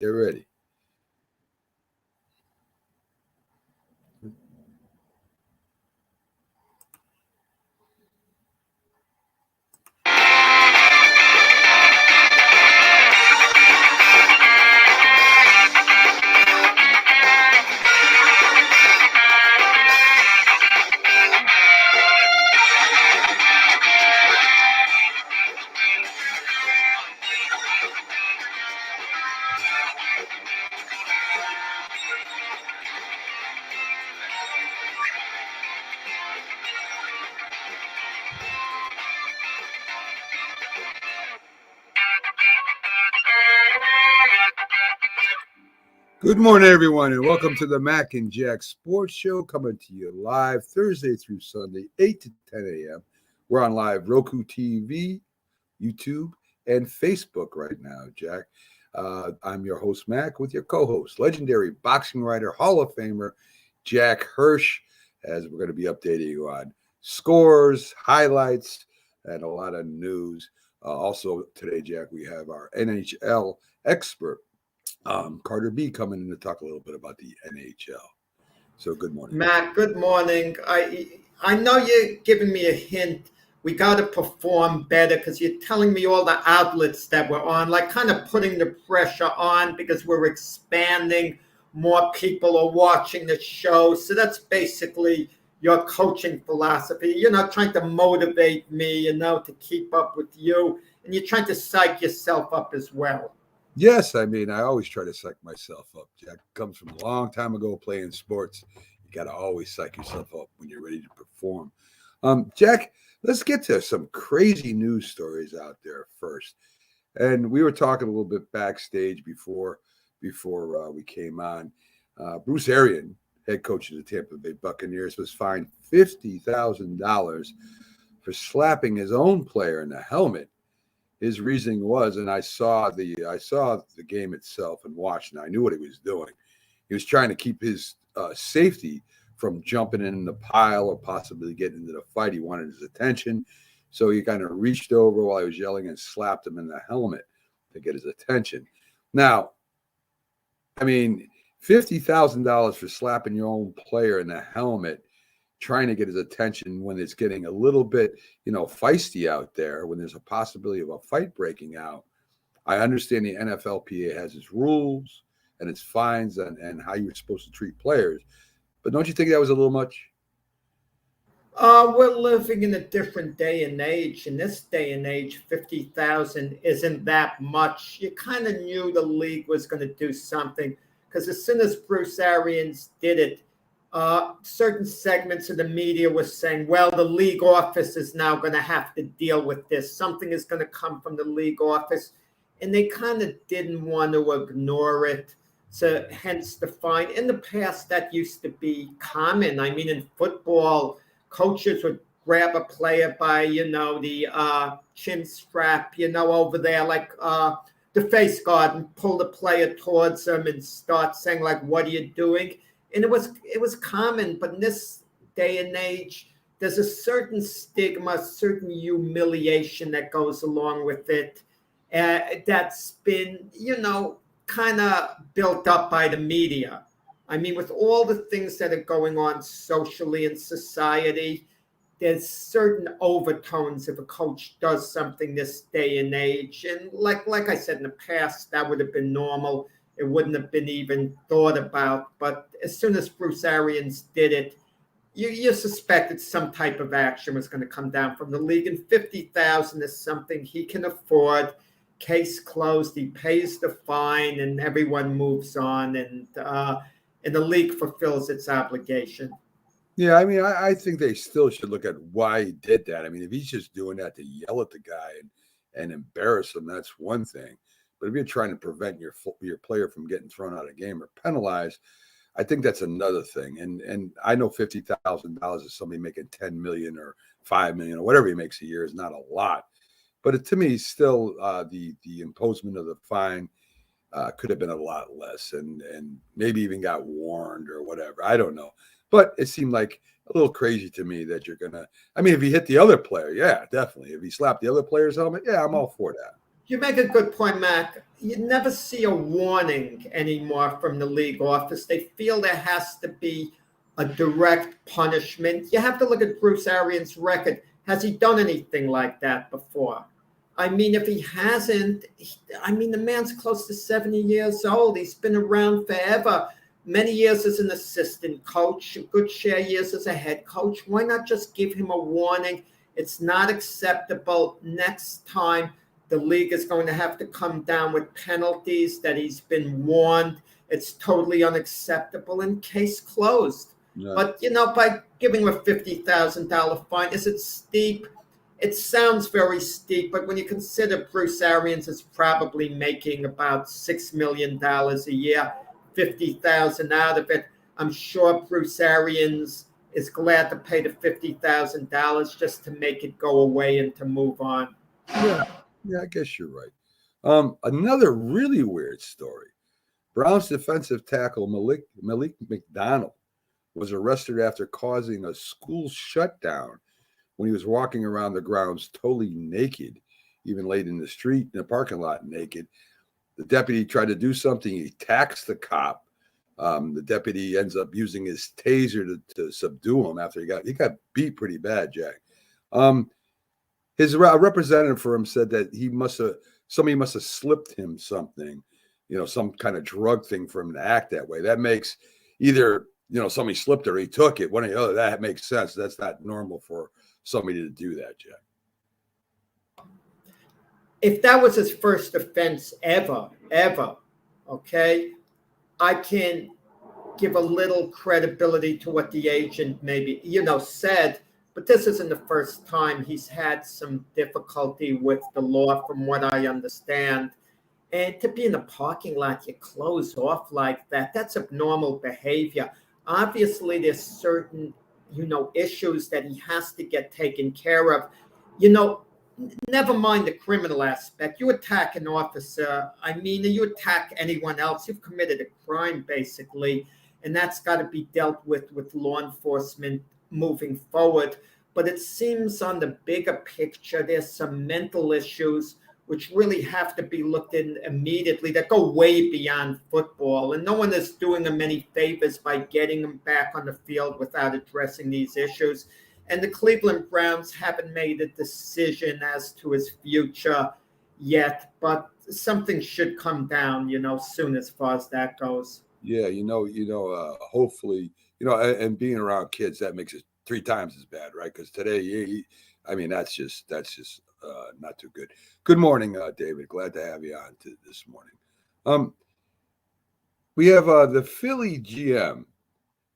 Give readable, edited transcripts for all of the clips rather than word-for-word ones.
Get ready. Good morning, everyone, and welcome to the Mac and Jack Sports Show, coming to you live Thursday through Sunday, 8 to 10 a.m. We're on live Roku TV, YouTube, and Facebook right now, Jack. I'm your host, Mac, with your co-host, legendary boxing writer, Hall of Famer, Jack Hirsch, as we're going to be updating you on scores, highlights, and a lot of news. Also today, Jack, we have our NHL expert, Carter B, coming in to talk a little bit about the NHL. So good morning, Matt. Good morning. I know you're giving me a hint. We got to perform better because you're telling me all the outlets that we're on, like kind of putting the pressure on because we're expanding. More people are watching the show. So that's basically your coaching philosophy. You're not trying to motivate me, to keep up with you. And you're trying to psych yourself up as well. Yes, I mean, I always try to psych myself up, Jack. It comes from a long time ago playing sports. You got to always psych yourself up when you're ready to perform. Jack, let's get to some crazy news stories out there first. And we were talking a little bit backstage before we came on. Bruce Arians, head coach of the Tampa Bay Buccaneers, was fined $50,000 for slapping his own player in the helmet. His reasoning was, and I saw the game itself and watched, and I knew what he was doing. He was trying to keep his safety from jumping in the pile or possibly getting into the fight. He wanted his attention, so he kind of reached over while I was yelling and slapped him in the helmet to get his attention. Now, I mean, $50,000 for slapping your own player in the helmet, trying to get his attention when it's getting a little bit, feisty out there, when there's a possibility of a fight breaking out. I understand the NFLPA has its rules and its fines and how you're supposed to treat players. But don't you think that was a little much? We're living in a different day and age. In this day and age, 50,000 isn't that much. You kind of knew the league was going to do something because as soon as Bruce Arians did it, certain segments of the media were saying, well, the league office is now going to have to deal with this. Something is going to come from the league office. And they kind of didn't want to ignore it. So hence the fine. In the past, that used to be common. I mean, in football, coaches would grab a player by, the chin strap, over there, like the face guard, and pull the player towards them and start saying, like, what are you doing? And it was common, but in this day and age, there's a certain stigma, certain humiliation that goes along with it. That's been, kind of built up by the media. I mean, with all the things that are going on socially in society, there's certain overtones if a coach does something this day and age. And like I said in the past, that would have been normal. It wouldn't have been even thought about. But as soon as Bruce Arians did it, you suspected some type of action was going to come down from the league. And 50,000 is something he can afford. Case closed. He pays the fine, and everyone moves on. And the league fulfills its obligation. Yeah, I mean, I think they still should look at why he did that. I mean, if he's just doing that to yell at the guy and embarrass him, that's one thing. But if you're trying to prevent your player from getting thrown out of the game or penalized, I think that's another thing. And I know $50,000 is somebody making $10 million or $5 million or whatever he makes a year is not a lot. But to me, still, the imposition of the fine could have been a lot less, and maybe even got warned or whatever. I don't know. But it seemed like a little crazy to me that you're going to – I mean, if he hit the other player, yeah, definitely. If he slapped the other player's helmet, yeah, I'm all for that. You make a good point, Mac. You never see a warning anymore from the league office. They feel there has to be a direct punishment. You have to look at Bruce Arians' record. Has he done anything like that before? I mean, if he hasn't, the man's close to 70 years old. He's been around forever. Many years as an assistant coach, a good share years as a head coach. Why not just give him a warning? It's not acceptable. Next time, the league is going to have to come down with penalties that he's been warned. It's totally unacceptable and case closed. Yeah. But, by giving him a $50,000 fine, is it steep? It sounds very steep, but when you consider Bruce Arians is probably making about $6 million a year, $50,000 out of it, I'm sure Bruce Arians is glad to pay the $50,000 just to make it go away and to move on. Yeah, I guess you're right. Another really weird story. Browns defensive tackle Malik McDonald was arrested after causing a school shutdown when he was walking around the grounds totally naked, even laid in the street in the parking lot naked. The deputy tried to do something. He attacks the cop. The deputy ends up using his taser to subdue him after he got beat pretty bad, Jack. His representative for him said that somebody must have slipped him something, some kind of drug thing for him to act that way. That makes either, somebody slipped or he took it. One or the other. That makes sense. That's not normal for somebody to do that, Jack. If that was his first offense ever, okay, I can give a little credibility to what the agent maybe, said, but this isn't the first time he's had some difficulty with the law from what I understand. And to be in a parking lot, you close off like that, that's abnormal behavior. Obviously, there's certain, issues that he has to get taken care of. Never mind the criminal aspect. You attack an officer, you attack anyone else, you've committed a crime, basically, and that's got to be dealt with law enforcement moving forward. But it seems on the bigger picture, there's some mental issues which really have to be looked in immediately that go way beyond football. And no one is doing him any favors by getting him back on the field without addressing these issues. And the Cleveland Browns haven't made a decision as to his future yet, but something should come down, soon as far as that goes. Yeah, hopefully, and being around kids, that makes it 3 times as bad, right? Because today, that's just not too good. Good morning, David. Glad to have you on this morning. We have the Philly GM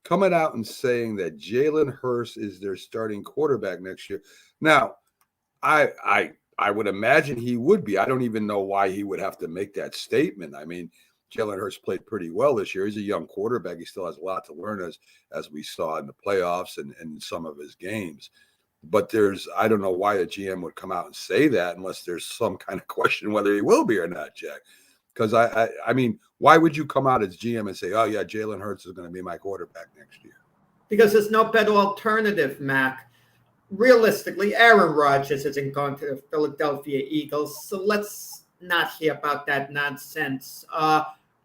coming out and saying that Jalen Hurts is their starting quarterback next year. Now, I would imagine he would be. I don't even know why he would have to make that statement. Jalen Hurts played pretty well this year. He's a young quarterback. He still has a lot to learn, as we saw in the playoffs and some of his games. But I don't know why a GM would come out and say that unless there's some kind of question whether he will be or not, Jack. Because why would you come out as GM and say, oh yeah, Jalen Hurts is going to be my quarterback next year? Because there's no better alternative, Mac. Realistically, Aaron Rodgers isn't going to the Philadelphia Eagles, so let's not hear about that nonsense.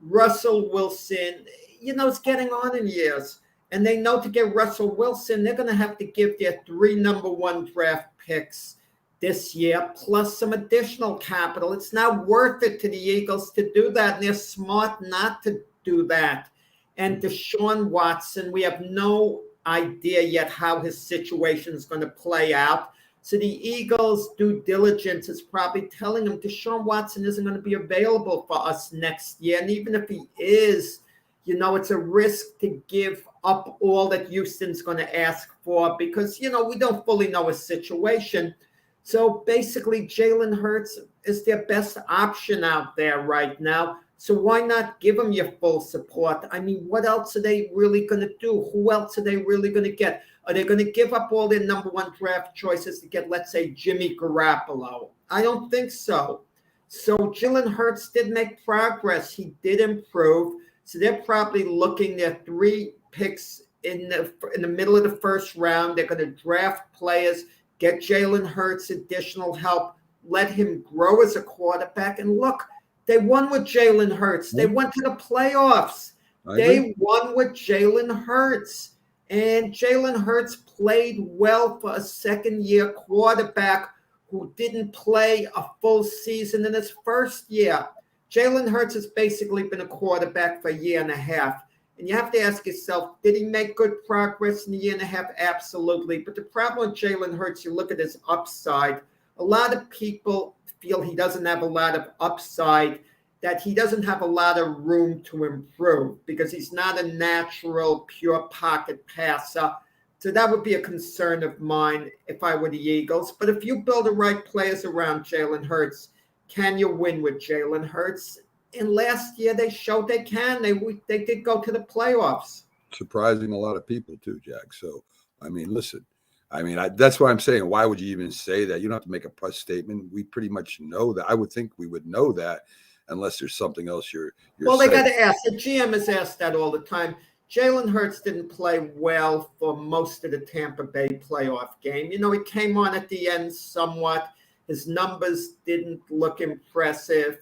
Russell Wilson, is getting on in years. And they know to get Russell Wilson, they're going to have to give their 3 number 1 draft picks this year, plus some additional capital. It's not worth it to the Eagles to do that, and they're smart not to do that. And Deshaun Watson, we have no idea yet how his situation is going to play out. So the Eagles' due diligence is probably telling them Deshaun Watson isn't going to be available for us next year. And even if he is, it's a risk to give up all that Houston's going to ask for because, we don't fully know his situation. So basically, Jalen Hurts is their best option out there right now. So why not give them your full support? What else are they really going to do? Who else are they really going to get? Are they going to give up all their number 1 draft choices to get, let's say, Jimmy Garoppolo? I don't think so. So Jalen Hurts did make progress. He did improve. So they're probably looking at 3 picks in the middle of the first round. They're going to draft players, get Jalen Hurts additional help let him grow as a quarterback. And look, they won with Jalen Hurts. They went to the playoffs. They won with Jalen Hurts. And Jalen Hurts played well for a second-year quarterback who didn't play a full season in his first year. Jalen Hurts has basically been a quarterback for a year and a half. And you have to ask yourself, did he make good progress in a year and a half? Absolutely. But the problem with Jalen Hurts, you look at his upside. A lot of people feel he doesn't have a lot of upside, that he doesn't have a lot of room to improve because he's not a natural, pure pocket passer. So that would be a concern of mine if I were the Eagles. But if you build the right players around Jalen Hurts, can you win with Jalen Hurts? And last year they showed they can. They did go to the playoffs. Surprising a lot of people too, Jack. So, I mean, listen. That's why I'm saying, why would you even say that? You don't have to make a press statement. We pretty much know that. I would think we would know that unless there's something else you're well, saying. They got to ask. The GM is asked that all the time. Jalen Hurts didn't play well for most of the Tampa Bay playoff game. You know, he came on at the end somewhat. His numbers didn't look impressive.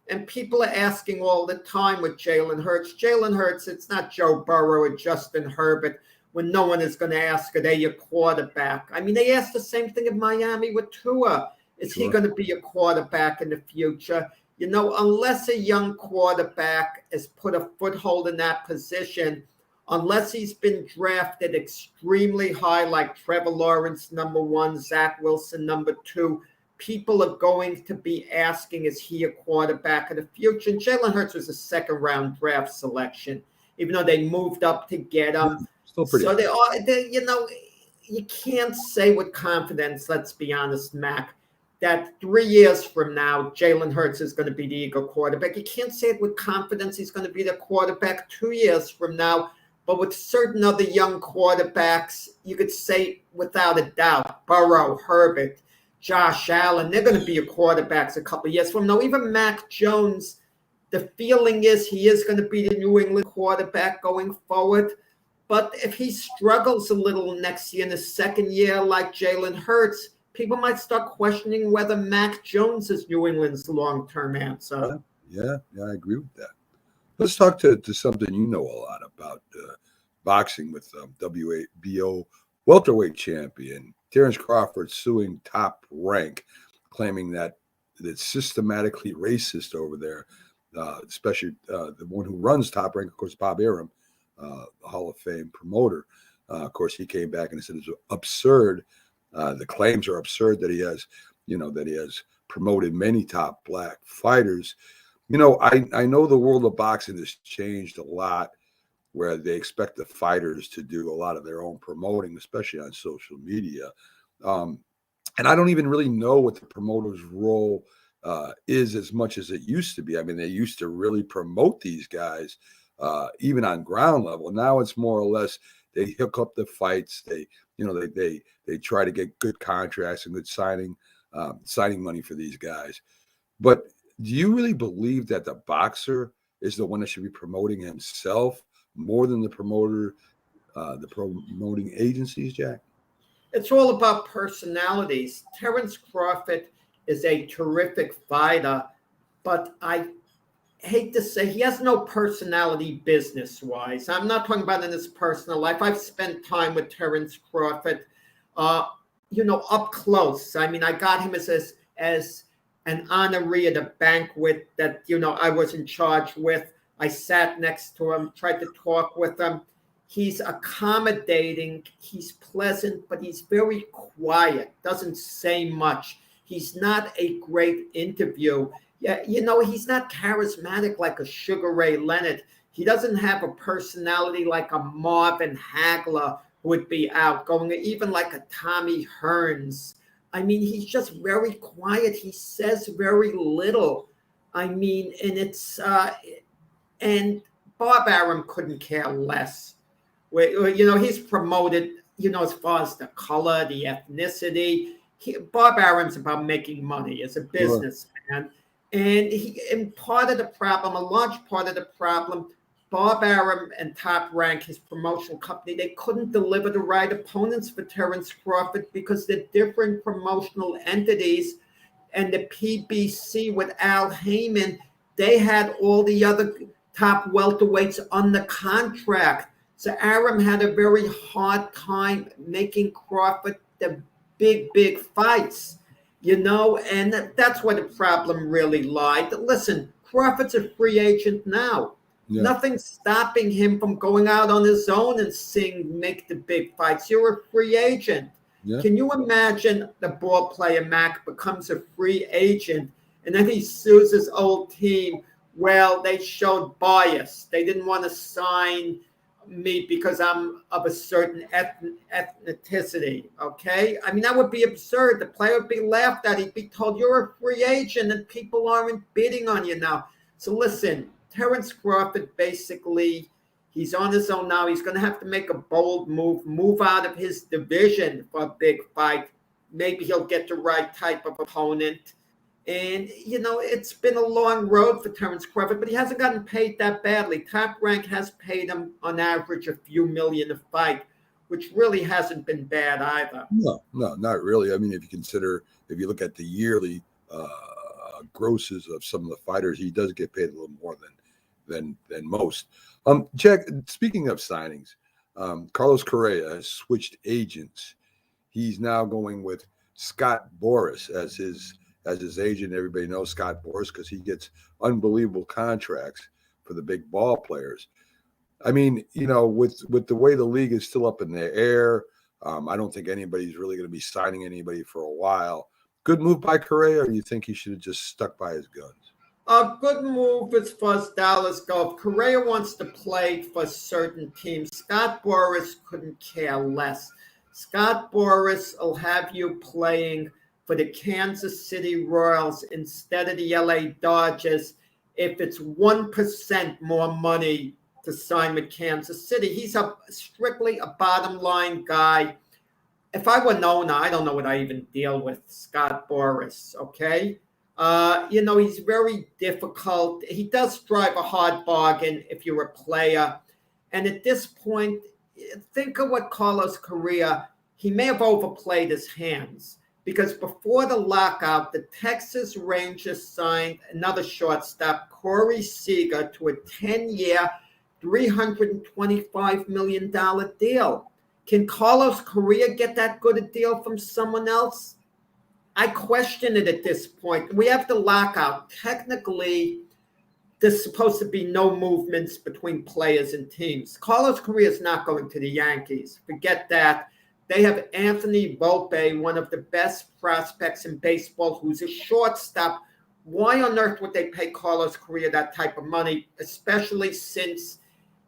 And people are asking all the time with Jalen Hurts. Jalen Hurts, it's not Joe Burrow or Justin Herbert when no one is going to ask, are they your quarterback? I mean, they asked the same thing in Miami with Tua. Is he going to be a quarterback in the future? You know, unless a young quarterback has put a foothold in that position, unless he's been drafted extremely high like Trevor Lawrence, number 1, Zach Wilson, number 2, people are going to be asking, is he a quarterback of the future? And Jalen Hurts was a second-round draft selection, even though they moved up to get him. Still pretty so you know, you can't say with confidence, let's be honest, Mac, that 3 years from now, Jalen Hurts is going to be the Eagle quarterback. You can't say it with confidence he's going to be the quarterback 2 years from now. But with certain other young quarterbacks, you could say without a doubt, Burrow, Herbert, Josh Allen, they're going to be your quarterbacks a couple of years from now. Even Mac Jones, the feeling is he is going to be the New England quarterback going forward. But if he struggles a little next year in his second year like Jalen Hurts, people might start questioning whether Mac Jones is New England's long-term answer. Yeah, I agree with that. Let's talk to something you know a lot about, boxing with WBO welterweight champion Terrence Crawford suing Top Rank, claiming that it's systematically racist over there, especially the one who runs Top Rank, of course, Bob Arum, the Hall of Fame promoter. Of course, he came back and said it's absurd. The claims are absurd that he has promoted many top black fighters. You know, I know the world of boxing has changed a lot, where they expect the fighters to do a lot of their own promoting, especially on social media. And I don't even really know what the promoter's role is as much as it used to be. I mean, they used to really promote these guys, even on ground level. Now it's more or less they hook up the fights. They try to get good contracts and good signing money for these guys. But do you really believe that the boxer is the one that should be promoting himself more than the promoting agencies, Jack? It's all about personalities. Terrence Crawford is a terrific fighter, but I hate to say he has no personality business-wise. I'm not talking about in his personal life. I've spent time with Terrence Crawford, up close. I mean, I got him as an honoree at a banquet that, I was in charge with. I sat next to him, tried to talk with him. He's accommodating. He's pleasant, but he's very quiet, doesn't say much. He's not a great interview. Yeah, he's not charismatic like a Sugar Ray Leonard. He doesn't have a personality like a Marvin Hagler who would be outgoing, even like a Tommy Hearns. I mean, he's just very quiet. He says very little. I mean, and Bob Arum couldn't care less. He's promoted, as far as the color, the ethnicity. Bob Arum's about making money as a businessman. And a large part of the problem, Bob Arum and Top Rank, his promotional company, they couldn't deliver the right opponents for Terrence Crawford because they're different promotional entities. and the PBC with Al Heyman, they had all the other top welterweights on the contract. So Arum had a very hard time making Crawford the big fights, and that's where the problem really lied. Listen, Crawford's a free agent now. Yeah. Nothing's stopping him from going out on his own and make the big fights. You're a free agent. Yeah. Can you imagine the ball player Mac becomes a free agent and then he sues his old team? Well, they showed bias. They didn't want to sign me because I'm of a certain ethnicity. Okay. I mean, that would be absurd. The player would be laughed at. He'd be told you're a free agent and people aren't bidding on you now. So listen, Terence Crawford, basically, he's on his own now. He's going to have to make a bold move out of his division for a big fight. Maybe he'll get the right type of opponent. And, it's been a long road for Terence Crawford, but he hasn't gotten paid that badly. Top Rank has paid him on average a few million a fight, which really hasn't been bad either. No, not really. I mean, if you look at the yearly grosses of some of the fighters, he does get paid a little more than most. Jack, speaking of signings, Carlos Correa has switched agents. He's now going with Scott Boras as his agent. Everybody knows Scott Boras because he gets unbelievable contracts for the big ball players. I mean, with the way the league is still up in the air, I don't think anybody's really going to be signing anybody for a while. Good move by Correa, or do you think he should have just stuck by his guns? A good move as far as Dallas go. If Correa wants to play for certain teams, Scott Boras couldn't care less. Scott Boras will have you playing for the Kansas City Royals instead of the LA Dodgers if it's 1% more money to sign with Kansas City. He's strictly a bottom line guy. If I were Nona, I don't know what I even deal with Scott Boras, okay? He's very difficult. He does drive a hard bargain if you're a player. And at this point, think of what Carlos Correa, he may have overplayed his hands because before the lockout, the Texas Rangers signed another shortstop, Corey Seager, to a 10-year, $325 million deal. Can Carlos Correa get that good a deal from someone else? I question it at this point. We have the lockout. Technically, there's supposed to be no movements between players and teams. Carlos Correa is not going to the Yankees. Forget that. They have Anthony Volpe, one of the best prospects in baseball, who's a shortstop. Why on earth would they pay Carlos Correa that type of money, especially since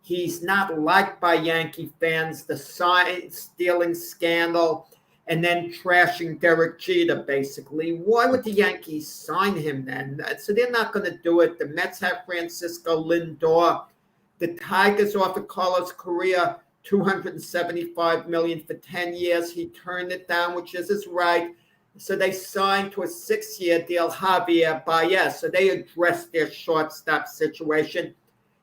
he's not liked by Yankee fans, the sign-stealing scandal, and then trashing Derek Jeter, basically? Why would the Yankees sign him then? So they're not going to do it. The Mets have Francisco Lindor. The Tigers offered Carlos Correa $275 million for 10 years. He turned it down, which is his right. So they signed to a 6-year deal Javier Baez. So they addressed their shortstop situation.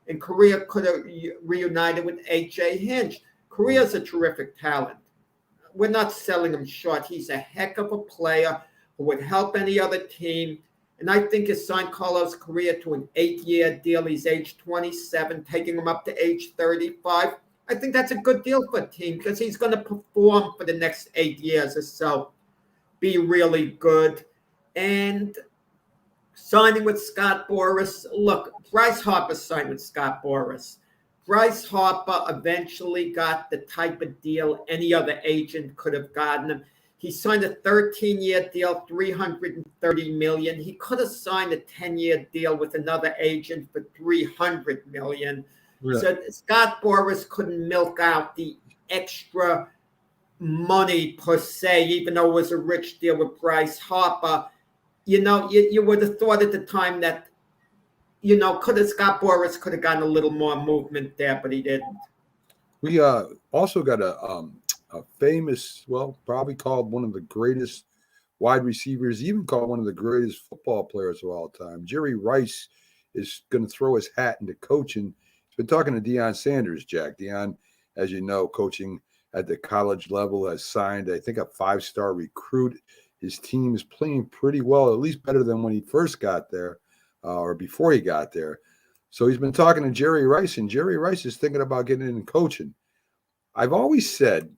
And Correa could have reunited with A.J. Hinch. Correa's a terrific talent. We're not selling him short. He's a heck of a player who would help any other team. And I think he signed Carlos Correa to an 8-year deal. He's age 27, taking him up to age 35. I think that's a good deal for a team because he's going to perform for the next 8 years or so, be really good. And signing with Scott Boras. Look, Bryce Harper signed with Scott Boras. Bryce Harper eventually got the type of deal any other agent could have gotten him. He signed a 13-year deal, $330 million. He could have signed a 10-year deal with another agent for $300 million. Yeah. So Scott Boras couldn't milk out the extra money per se, even though it was a rich deal with Bryce Harper. You would have thought at the time that, Scott Boras could have gotten a little more movement there, but he didn't. We also got a famous, probably called one of the greatest wide receivers, even called one of the greatest football players of all time. Jerry Rice is going to throw his hat into coaching. He's been talking to Deion Sanders, Jack. Deion, as you know, coaching at the college level, has signed, I think, a 5-star recruit his team is playing pretty well, at least better than when he first got there or before he got there. So he's been talking to Jerry Rice, and Jerry Rice is thinking about getting in coaching. I've always said,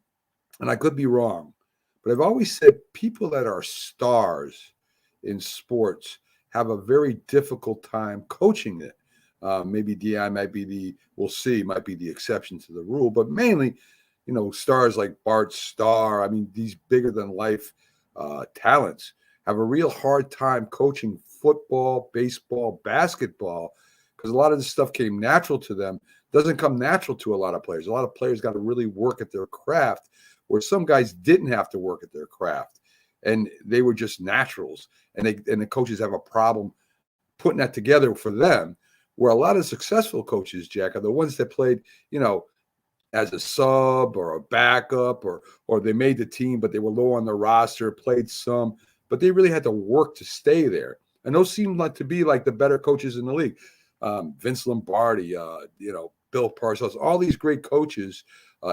and I could be wrong, but I've always said people that are stars in sports have a very difficult time coaching it. Maybe Deion we'll see, might be the exception to the rule, but mainly, stars like Bart Starr, I mean, these bigger than life talents have a real hard time coaching football, baseball, basketball, because a lot of this stuff came natural to them. Doesn't come natural to a lot of players. A lot of players got to really work at their craft, where some guys didn't have to work at their craft, and they were just naturals. And the coaches have a problem putting that together for them. Where a lot of successful coaches, Jack, are the ones that played, as a sub or a backup, or they made the team, but they were low on the roster, played some, but they really had to work to stay there. And those seem like to be like the better coaches in the league. Vince Lombardi, Bill Parcells, all these great coaches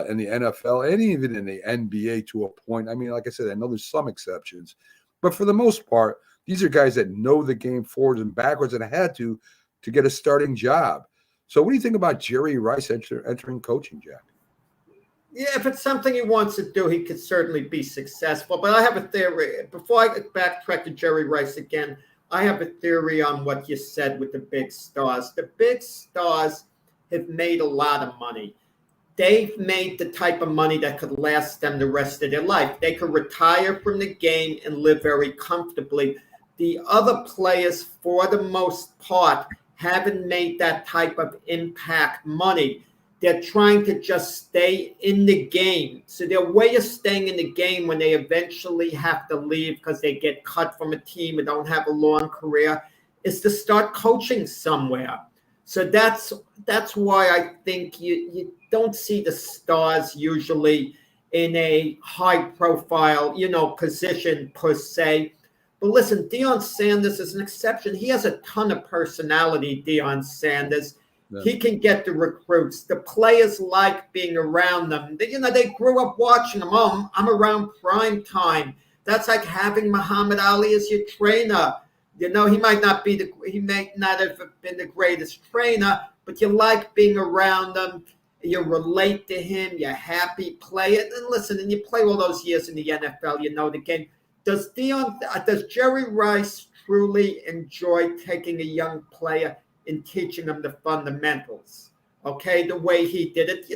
in the NFL and even in the NBA to a point. I mean, like I said, I know there's some exceptions, but for the most part, these are guys that know the game forwards and backwards and had to get a starting job. So what do you think about Jerry Rice entering coaching, Jack? Yeah, if it's something he wants to do, he could certainly be successful. But I have a theory. Before I backtrack to Jerry Rice again, I have a theory on what you said with the big stars. The big stars have made a lot of money. They've made the type of money that could last them the rest of their life. They could retire from the game and live very comfortably. The other players, for the most part, haven't made that type of impact money. They're trying to just stay in the game. So their way of staying in the game when they eventually have to leave because they get cut from a team and don't have a long career is to start coaching somewhere. So that's why I think you don't see the stars usually in a high-profile, position per se. But listen, Deion Sanders is an exception. He has a ton of personality, Deion Sanders. Yeah. He can get the recruits. The players like being around them. They grew up watching them. Oh, I'm around prime time. That's like having Muhammad Ali as your trainer. He might not have been the greatest trainer, but you like being around him. You relate to him. You're happy, play it. And listen, and you play all those years in the NFL, you know the game. Does Jerry Rice truly enjoy taking a young player and teaching them the fundamentals? Okay, the way he did it.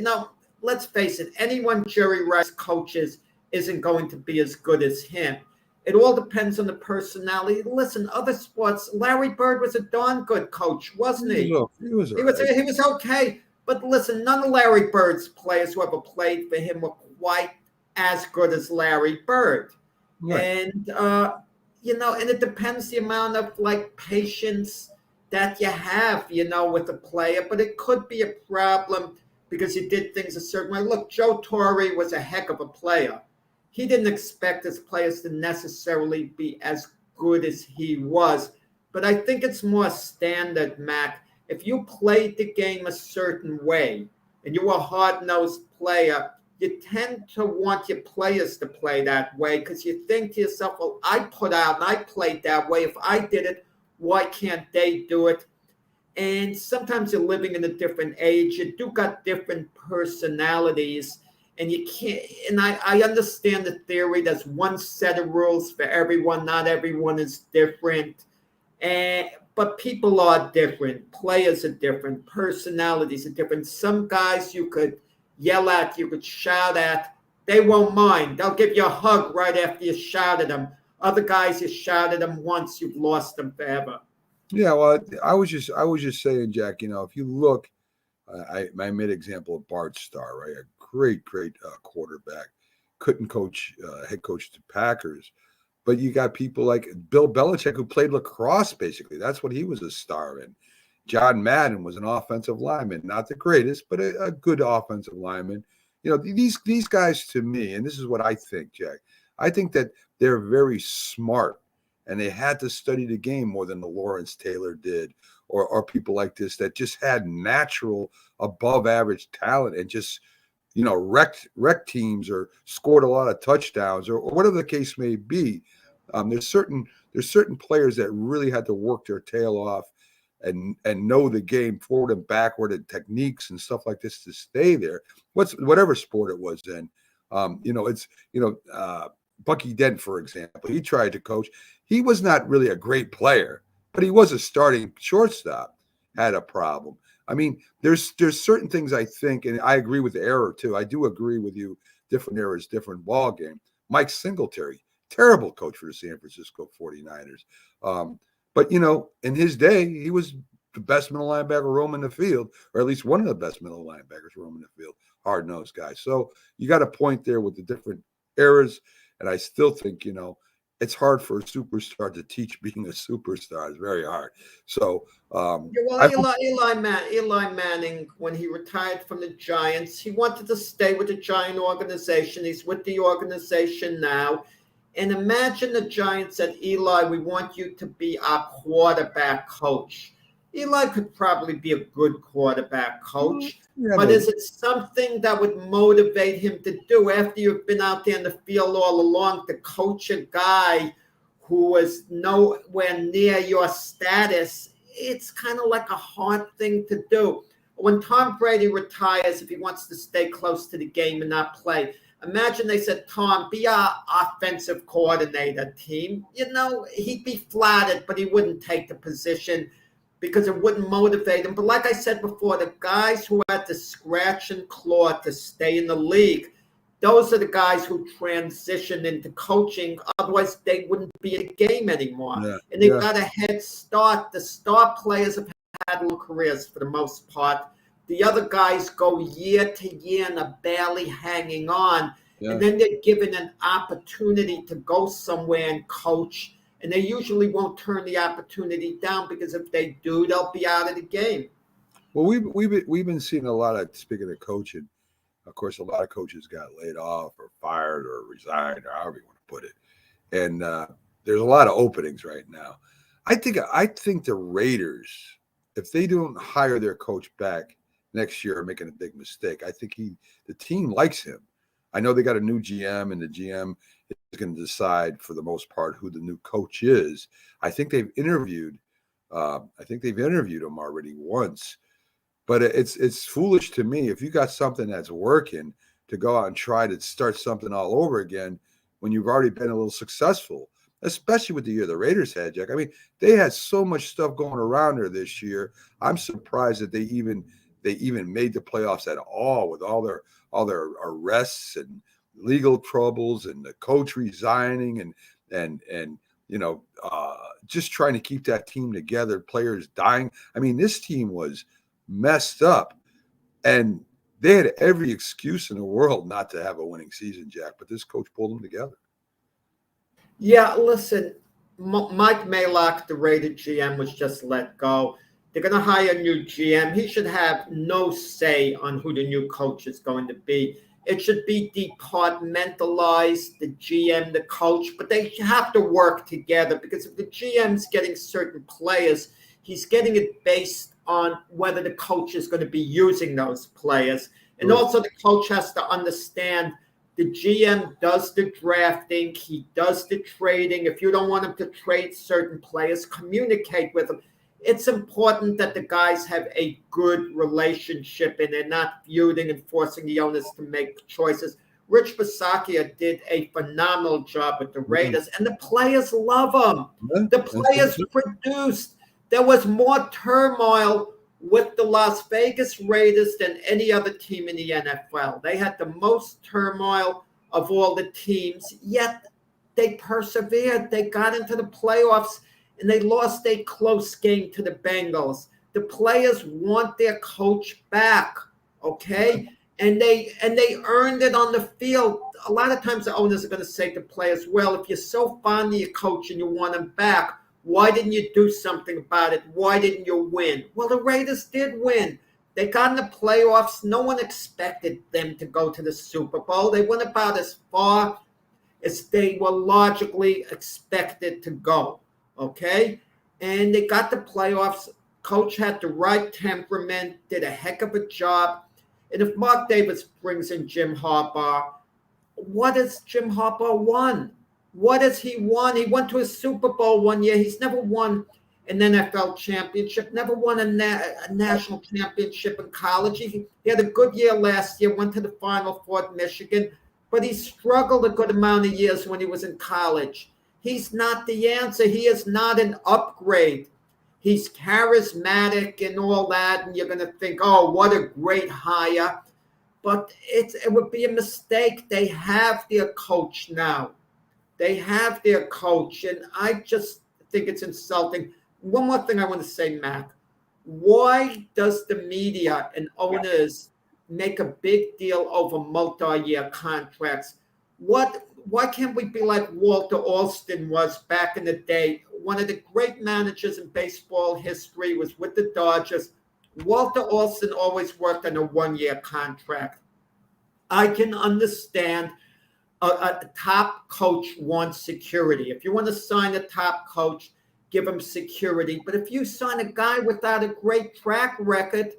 Let's face it, anyone Jerry Rice coaches isn't going to be as good as him. It all depends on the personality. Listen, other sports, Larry Bird was a darn good coach, wasn't he? He was okay. But listen, none of Larry Bird's players who ever played for him were quite as good as Larry Bird. Right. And, and it depends the amount of patience that you have, with a player, but it could be a problem because you did things a certain way. Look, Joe Torre was a heck of a player. He didn't expect his players to necessarily be as good as he was, but I think it's more standard, Mac. If you played the game a certain way and you were a hard-nosed player, you tend to want your players to play that way because you think to yourself, well, I put out and I played that way. If I did it, why can't they do it? And sometimes you're living in a different age. You do got different personalities, and you can't. And I understand the theory. There's one set of rules for everyone. Not everyone is different. But people are different. Players are different. Personalities are different. Some guys you could yell at, you could shout at. They won't mind. They'll give you a hug right after you shout at them. Other guys, you shout at them once, you've lost them forever. Yeah, well, I was just saying, Jack. If you look, I made an example of Bart Starr, right? A great quarterback, couldn't coach head coach to Packers, but you got people like Bill Belichick who played lacrosse. Basically, that's what he was a star in. John Madden was an offensive lineman, not the greatest, but a good offensive lineman. These guys, to me, and this is what I think, Jack. I think that they're very smart, and they had to study the game more than the Lawrence Taylor did, or people like this that just had natural above average talent and just, wrecked teams or scored a lot of touchdowns or whatever the case may be. There's certain players that really had to work their tail off and know the game forward and backward and techniques and stuff like this to stay there. Whatever sport it was in. Bucky Dent, for example, he tried to coach. He was not really a great player, but he was a starting shortstop. Had a problem. I mean, there's certain things I think, and I agree with the error too. I do agree with you. Different eras, different ball game. Mike Singletary, terrible coach for the San Francisco 49ers. But, in his day, he was the best middle linebacker roaming the field, or at least one of the best middle linebackers roaming the field. Hard-nosed guy. So you got a point there with the different eras. And I still think, it's hard for a superstar to teach being a superstar. It's very hard. So, Eli Manning, when he retired from the Giants, he wanted to stay with the Giant organization. He's with the organization now. And imagine the Giants said, Eli, we want you to be our quarterback coach. Eli could probably be a good quarterback coach, but is it something that would motivate him to do after you've been out there in the field all along to coach a guy who was nowhere near your status? It's kind of like a hard thing to do. When Tom Brady retires, if he wants to stay close to the game and not play, imagine they said, Tom, be our offensive coordinator team. He'd be flattered, but he wouldn't take the position because it wouldn't motivate him. But like I said before, the guys who had to scratch and claw to stay in the league, those are the guys who transition into coaching. Otherwise, they wouldn't be in the game anymore. Yeah, and they got a head start. The star players have had long careers for the most part. The other guys go year to year and are barely hanging on. Yeah. And then they're given an opportunity to go somewhere and coach. And they usually won't turn the opportunity down because if they do, they'll be out of the game. Well, we've been seeing a lot of, speaking of coaching, of course, a lot of coaches got laid off or fired or resigned or however you want to put it. And there's a lot of openings right now. I think the Raiders, if they don't hire their coach back next year, are making a big mistake. I think the team likes him. I know they got a new GM, and the GM is going to decide for the most part who the new coach is. I think they've interviewed him already once, but it's foolish to me if you got something that's working to go out and try to start something all over again when you've already been a little successful, especially with the year the Raiders had, Jack. I mean, they had so much stuff going around there this year. I'm surprised that they even made the playoffs at all with all their arrests and legal troubles and the coach resigning and just trying to keep that team together, players dying. I mean, this team was messed up, and they had every excuse in the world not to have a winning season, Jack, but this coach pulled them together. Yeah, listen, Mike Mayock, the Raiders GM, was just let go. They're going to hire a new GM. He should have no say on who the new coach is going to be. It should be departmentalized, the GM, the coach, but they have to work together because if the GM's getting certain players, he's getting it based on whether the coach is going to be using those players. And also the coach has to understand the GM does the drafting, he does the trading. If you don't want him to trade certain players, communicate with him. It's important that the guys have a good relationship and they're not feuding and forcing the owners to make choices. Rich Bisaccia did a phenomenal job with the Raiders, and the players love him. The players produced. There was more turmoil with the Las Vegas Raiders than any other team in the NFL. They had the most turmoil of all the teams, yet they persevered. They got into the playoffs, and they lost a close game to the Bengals. The players want their coach back, okay? And they earned it on the field. A lot of times the owners are going to say to players, well, if you're so fond of your coach and you want him back, why didn't you do something about it? Why didn't you win? Well, the Raiders did win. They got in the playoffs. No one expected them to go to the Super Bowl. They went about as far as they were logically expected to go. Okay, and they got the playoffs. Coach had the right temperament, did a heck of a job. And if Mark Davis brings in Jim Harbaugh, what has Jim Harbaugh won? What has he won? He went to a Super Bowl one year. He's never won an NFL championship, never won a national championship in college. He had a good year last year, went to the Final Four at Michigan, but he struggled a good amount of years when he was in college. He's not the answer. He is not an upgrade. He's charismatic and all that, and you're going to think, oh, what a great hire. But it would be a mistake. They have their coach now. They have their coach, and I just think it's insulting. One more thing I want to say, Mac. Why does the media and owners make a big deal over multi-year contracts? Why can't we be like Walter Alston was back in the day? One of the great managers in baseball history was with the Dodgers. Walter Alston always worked on a one-year contract. I can understand a top coach wants security. If you want to sign a top coach, give him security. But if you sign a guy without a great track record,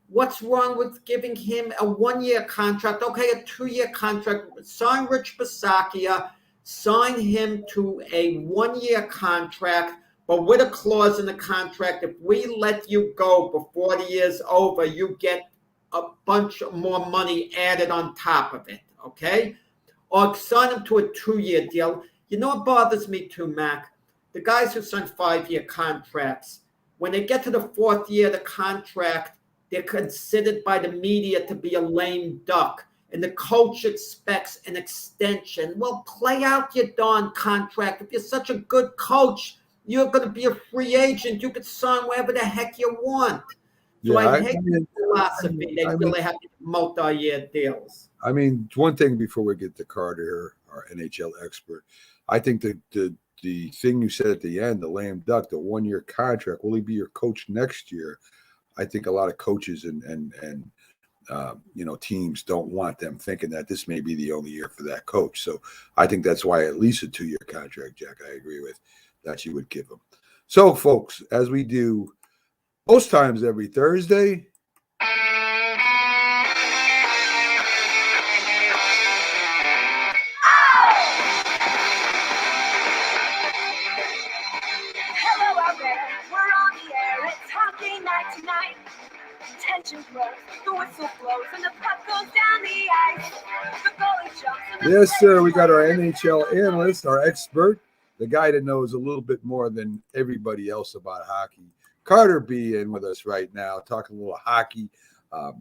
what's wrong with giving him a one-year contract? Okay, a two-year contract. Sign Rich Bisaccia, sign him to a one-year contract, but with a clause in the contract, if we let you go before the year's over, you get a bunch more money added on top of it, okay? Or sign him to a two-year deal. You know what bothers me too, Mac? The guys who sign 5-year contracts, when they get to the fourth year of the contract, they're considered by the media to be a lame duck. And the coach expects an extension. Well, play out your darn contract. If you're such a good coach, you're going to be a free agent. You could sign wherever the heck you want. So Yeah, I hate the philosophy. They feel they have multi-year deals. I mean, one thing before we get to Carter here, our NHL expert, I think the thing you said at the end, the lame duck, the 1-year contract, will he be your coach next year? I think a lot of coaches and teams don't want them thinking that this may be the only year for that coach. So I think that's why at least a 2-year contract, Jack, I agree with that you would give him. So, folks, as we do most times every Thursday, tension grows, the whistle blows, and the puck goes down the ice. The goalie jumps. Yes, sir. We got our NHL analyst, our expert, the guy that knows a little bit more than everybody else about hockey. Carter B in with us right now, talking a little hockey.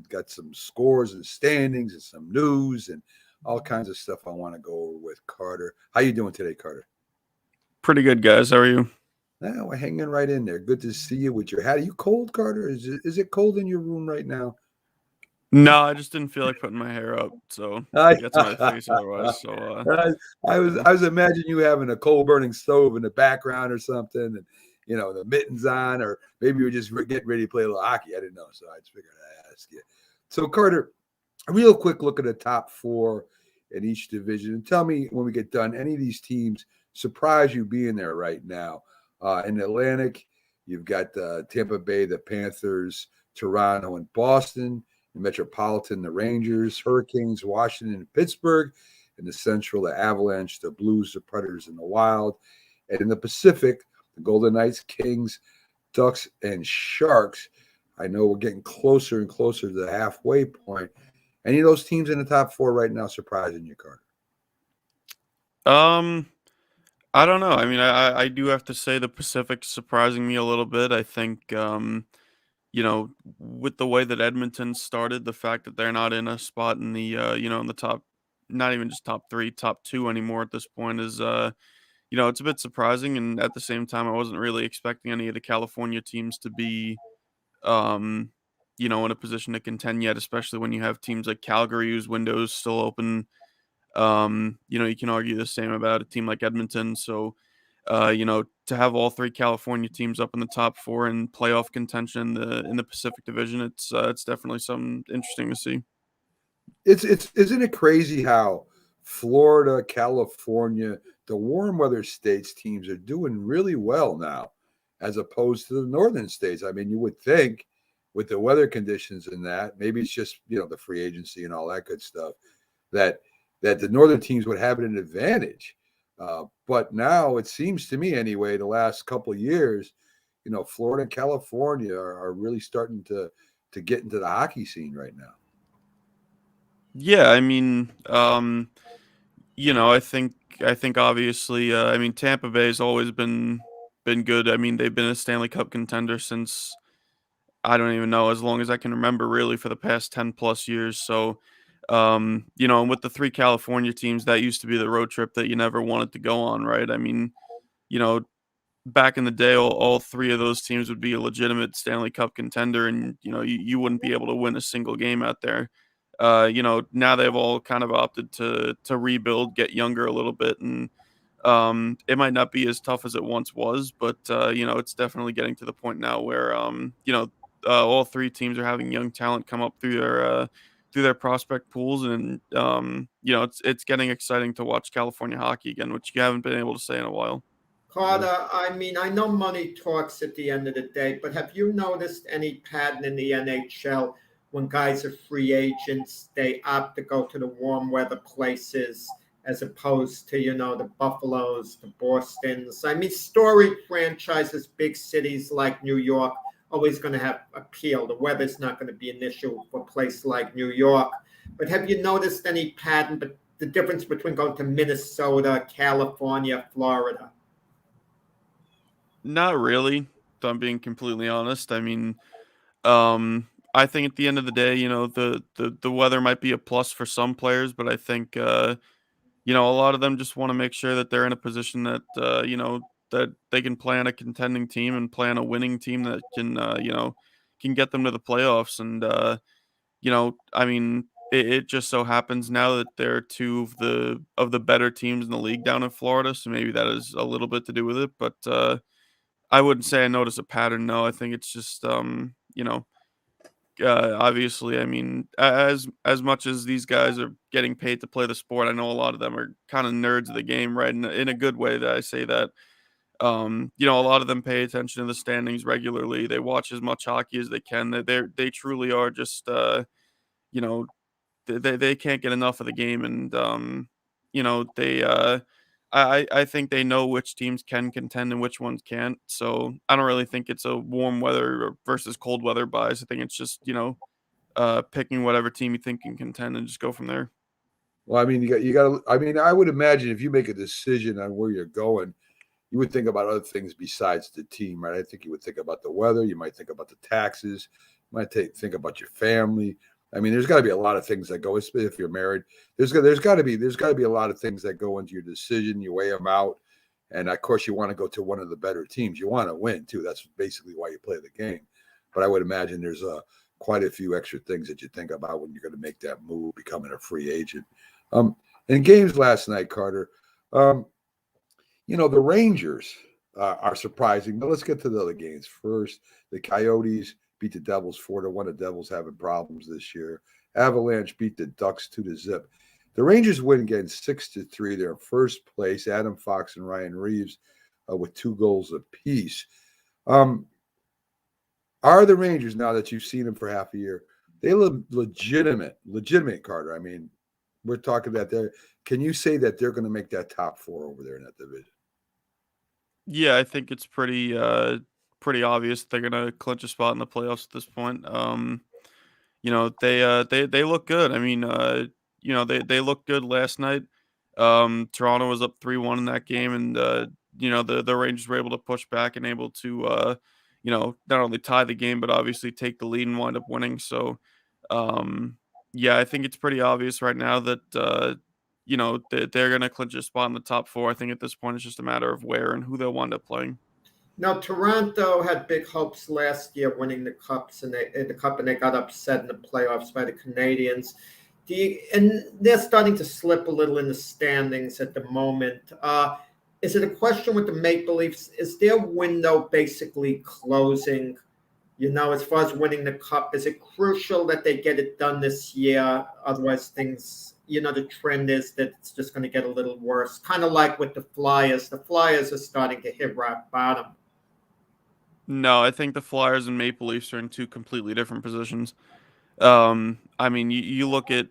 Got some scores and standings and some news and all kinds of stuff I want to go over with Carter. How you doing today, Carter? Pretty good, guys. How are you? Yeah, we're hanging right in there. Good to see you with your hat. Are you cold, Carter? Is it cold in your room right now? No, I just didn't feel like putting my hair up, so I get to my face otherwise. So I was imagining you having a coal burning stove in the background or something, and the mittens on, or maybe you were just getting ready to play a little hockey. I didn't know, so I just figured I'd ask you. So Carter, a real quick look at the top 4 in each division, and tell me when we get done, any of these teams surprise you being there right now? In the Atlantic, you've got Tampa Bay, the Panthers, Toronto, and Boston. The Metropolitan, the Rangers, Hurricanes, Washington, and Pittsburgh. In the Central, the Avalanche, the Blues, the Predators, and the Wild. And in the Pacific, the Golden Knights, Kings, Ducks, and Sharks. I know we're getting closer and closer to the halfway point. Any of those teams in the top 4 right now surprising you, Carter? I don't know. I mean, I do have to say the Pacific's surprising me a little bit. I think, with the way that Edmonton started, the fact that they're not in a spot in the, in the top, not even just top 3, top 2 anymore at this point is, it's a bit surprising. And at the same time, I wasn't really expecting any of the California teams to be, in a position to contend yet, especially when you have teams like Calgary whose window's still open. You can argue the same about a team like Edmonton. So, to have all 3 California teams up in the top 4 in playoff contention in the Pacific Division, it's definitely something interesting to see. It's isn't it crazy how Florida, California, the warm weather states teams are doing really well now, as opposed to the northern states? I mean, you would think with the weather conditions and that, maybe it's just the free agency and all that good stuff, that the northern teams would have an advantage. But now it seems to me, anyway, the last couple of years, Florida and California are really starting to get into the hockey scene right now. Yeah, I mean, I think obviously, I mean, Tampa Bay's always been good. I mean, they've been a Stanley Cup contender since I don't even know, as long as I can remember, really, for the past 10 plus years. So, and with the three California teams, that used to be the road trip that you never wanted to go on, right? I mean, you know, back in the day, all three of those teams would be a legitimate Stanley Cup contender, and you wouldn't be able to win a single game out there. Now they've all kind of opted to rebuild, get younger a little bit, and it might not be as tough as it once was, but it's definitely getting to the point now where all three teams are having young talent come up through their prospect pools, and it's getting exciting to watch California hockey again, which you haven't been able to say in a while. Carter, I mean, I know money talks at the end of the day, but have you noticed any pattern in the NHL when guys are free agents, they opt to go to the warm weather places as opposed to, the Buffaloes, the Bostons? I mean, storied franchises, big cities like New York, always going to have appeal. The weather's not going to be an issue for a place like New York. But have you noticed any pattern, but the difference between going to Minnesota, California, Florida? Not really, if I'm being completely honest. I mean, I think at the end of the day, the weather might be a plus for some players, but I think a lot of them just want to make sure that they're in a position that that they can play on a contending team and play on a winning team that can get them to the playoffs. And I mean, it just so happens now that they're two of the better teams in the league down in Florida, so maybe that is a little bit to do with it. But I wouldn't say I notice a pattern. No, I think it's just obviously, I mean, as much as these guys are getting paid to play the sport, I know a lot of them are kind of nerds of the game, right? In a good way that I say that. A lot of them pay attention to the standings regularly. They watch as much hockey as they can. They truly are just you know, they can't get enough of the game, and they I think they know which teams can contend and which ones can't. So I don't really think it's a warm weather versus cold weather bias. I think it's just picking whatever team you think can contend and just go from there. Well, I mean, you got. I mean, I would imagine if you make a decision on where you're going, you would think about other things besides the team, right? I think you would think about the weather. You might think about the taxes. You might think about your family. I mean, there's got to be a lot of things that go. If you're married, there's got to be a lot of things that go into your decision. You weigh them out, and of course, you want to go to one of the better teams. You want to win too. That's basically why you play the game. But I would imagine there's quite a few extra things that you think about when you're going to make that move, becoming a free agent. In games last night, Carter. The Rangers are surprising, but let's get to the other games first. The Coyotes beat the Devils 4-1. The Devils having problems this year. Avalanche beat the Ducks 2-0. The Rangers win again 6-3. They're in first place. Adam Fox and Ryan Reeves with 2 goals apiece. Are the Rangers, now that you've seen them for half a year, they look legitimate, Carter? I mean, we're talking about there. Can you say that they're going to make that top 4 over there in that division? Yeah, I think it's pretty obvious they're gonna clinch a spot in the playoffs at this point. They look good. I mean, they looked good last night. Toronto was up 3-1 in that game, and the Rangers were able to push back and able to not only tie the game but obviously take the lead and wind up winning. So, yeah, I think it's pretty obvious right now that they're going to clinch a spot in the top 4. I think at this point it's just a matter of where and who they'll wind up playing. Now, Toronto had big hopes last year winning the cups and they got upset in the playoffs by the Canadiens. And they're starting to slip a little in the standings at the moment. Is it a question with the Maple Leafs? Is their window basically closing? As far as winning the cup, is it crucial that they get it done this year? Otherwise, things, the trend is that it's just going to get a little worse. Kind of like with the Flyers. The Flyers are starting to hit rock bottom. No, I think the Flyers and Maple Leafs are in two completely different positions. I mean, you look at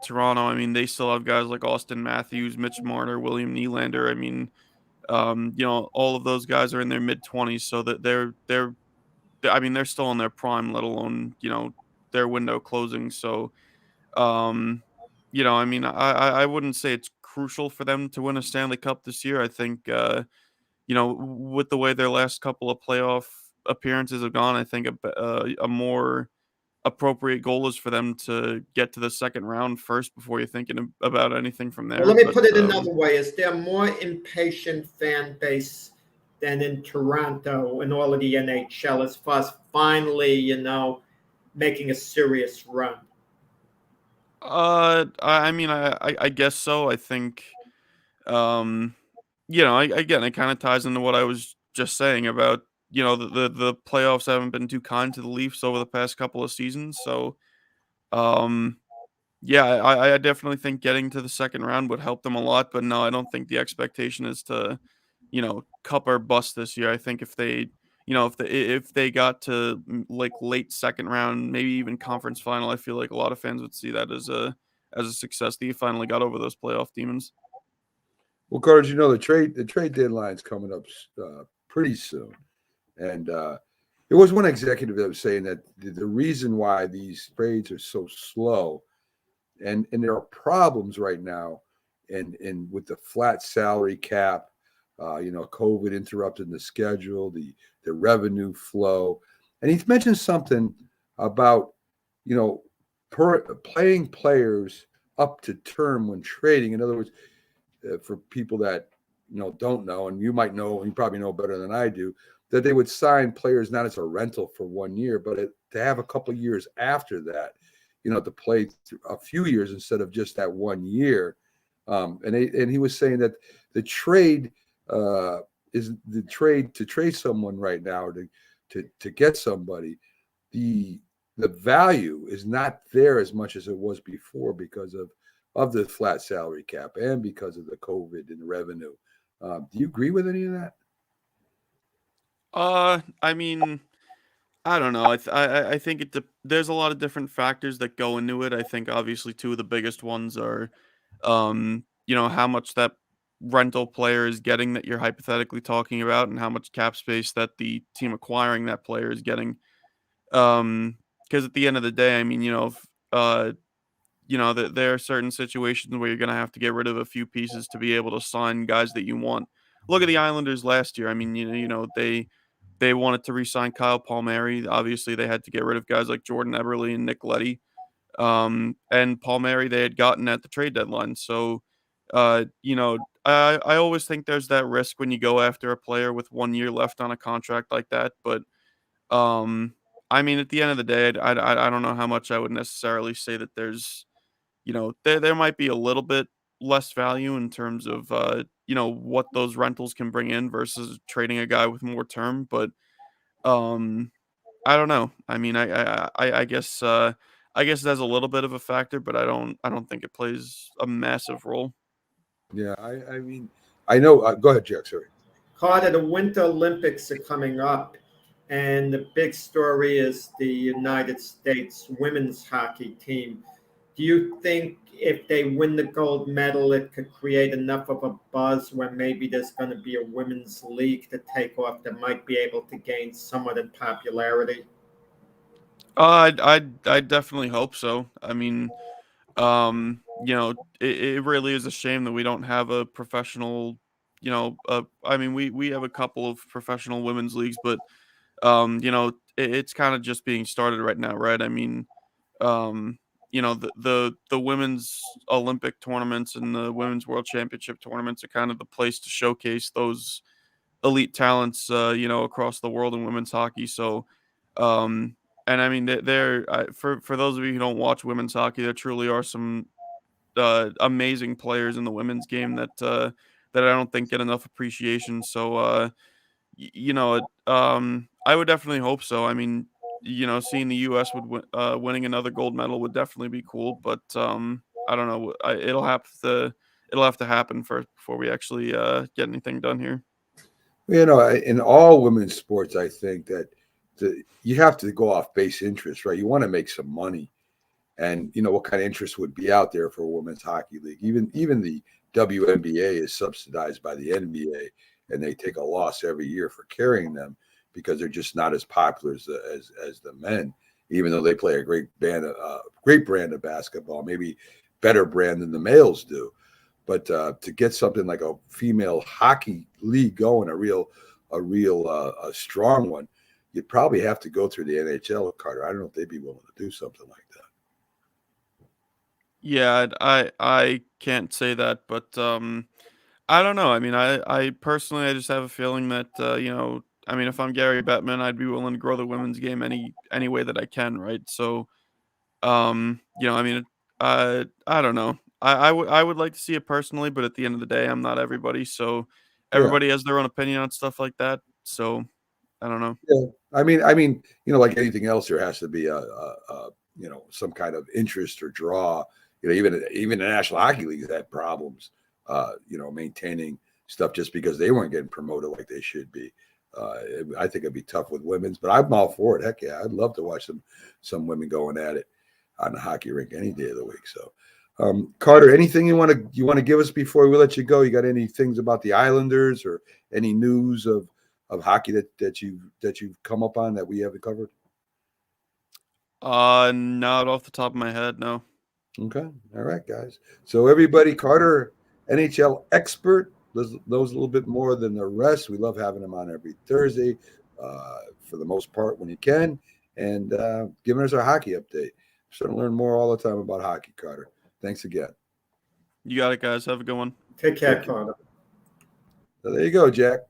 Toronto. I mean, they still have guys like Austin Matthews, Mitch Marner, William Nylander. I mean, all of those guys are in their mid-20s, so that I mean, they're still in their prime, let alone their window closing. So, um, I mean, I wouldn't say it's crucial for them to win a Stanley Cup this year. I think with the way their last couple of playoff appearances have gone, I think a more appropriate goal is for them to get to the second round first before you're thinking about anything from Well, there. let me But put it another way: is there more impatient fan base than in Toronto in all of the NHL as far as finally, making a serious run? I mean, I guess so. I think, um, again, it kind of ties into what I was just saying about the playoffs haven't been too kind to the Leafs over the past couple of seasons. So, um, yeah, I definitely think getting to the second round would help them a lot. But no, I don't think the expectation is to cup or bust this year. I think if they if they got to like late second round, maybe even conference final, I feel like a lot of fans would see that as a success. That you finally got over those playoff demons. Well, Carter, the trade deadline's coming up pretty soon, and there was one executive that was saying that the reason why these trades are so slow, and there are problems right now, and with the flat salary cap, COVID interrupting the schedule, the revenue flow, and he's mentioned something about you know playing players up to term when trading. In other words, for people that don't know, and you might know, and you probably know better than I do, that they would sign players not as a rental for 1 year, but to have a couple of years after that, to play a few years instead of just that 1 year. And he was saying that the trade is the trade to trade someone right now, to get somebody. The value is not there as much as it was before because of the flat salary cap and because of the COVID and revenue. Do you agree with any of that? I mean, I don't know. I think there's a lot of different factors that go into it. I think obviously two of the biggest ones are, how much that rental player is getting that you're hypothetically talking about, and how much cap space that the team acquiring that player is getting. Because at the end of the day, I mean, if, there are certain situations where you're going to have to get rid of a few pieces to be able to sign guys that you want. Look at the Islanders last year. I mean, they wanted to re-sign Kyle Palmieri. Obviously, they had to get rid of guys like Jordan Eberle and Nick Leddy. And Palmieri they had gotten at the trade deadline. So, I always think there's that risk when you go after a player with 1 year left on a contract like that. But I mean, at the end of the day, I don't know how much I would necessarily say that there's, there might be a little bit less value in terms of, what those rentals can bring in versus trading a guy with more term. But um, I don't know. I mean, I guess that's a little bit of a factor, but I don't think it plays a massive role. Yeah, I mean, I know. Go ahead, Jack. Sorry. Carter, the Winter Olympics are coming up, and the big story is the United States women's hockey team. Do you think if they win the gold medal, it could create enough of a buzz where maybe there's going to be a women's league to take off that might be able to gain somewhat in popularity? I definitely hope so. I mean, it really is a shame that we don't have a professional, I mean, we have a couple of professional women's leagues, but it's kind of just being started right now, right? I mean, the women's Olympic tournaments and the women's World Championship tournaments are kind of the place to showcase those elite talents, across the world in women's hockey. So, um, and I mean, for those of you who don't watch women's hockey, there truly are some amazing players in the women's game that I don't think get enough appreciation. So, I would definitely hope so. I mean, seeing the U.S. winning another gold medal would definitely be cool, but I don't know. It'll have to happen first before we actually get anything done here. In all women's sports, I think that you have to go off base interest, right? You want to make some money, and what kind of interest would be out there for a women's hockey league. Even the WNBA is subsidized by the NBA, and they take a loss every year for carrying them because they're just not as popular as the men, even though they play a great brand of basketball, maybe better brand than the males do. But to get something like a female hockey league going, a real strong one, you'd probably have to go through the NHL, Carter. I don't know if they'd be willing to do something like that. Yeah, I can't say that, but I don't know. I mean, I personally, I just have a feeling that I mean, if I'm Gary Bettman, I'd be willing to grow the women's game any way that I can, right? So, I mean, I don't know. I would like to see it personally, but at the end of the day, I'm not everybody, so Yeah. everybody has their own opinion on stuff like that. So, I don't know. Yeah. I mean, like anything else, there has to be a some kind of interest or draw. Even the National Hockey League has had problems, maintaining stuff just because they weren't getting promoted like they should be. I think it'd be tough with women's, but I'm all for it. Heck yeah, I'd love to watch some women going at it on the hockey rink any day of the week. So, Carter, anything you want to give us before we let you go? You got any things about the Islanders or any news of hockey that you've come up on that we haven't covered? Not off the top of my head, no. Okay. All right, guys. So everybody, Carter, NHL expert, knows a little bit more than the rest. We love having him on every Thursday, for the most part when you can, and giving us our hockey update. Starting to learn more all the time about hockey, Carter. Thanks again. You got it, guys. Have a good one. Take care, Carter. So there you go, Jack.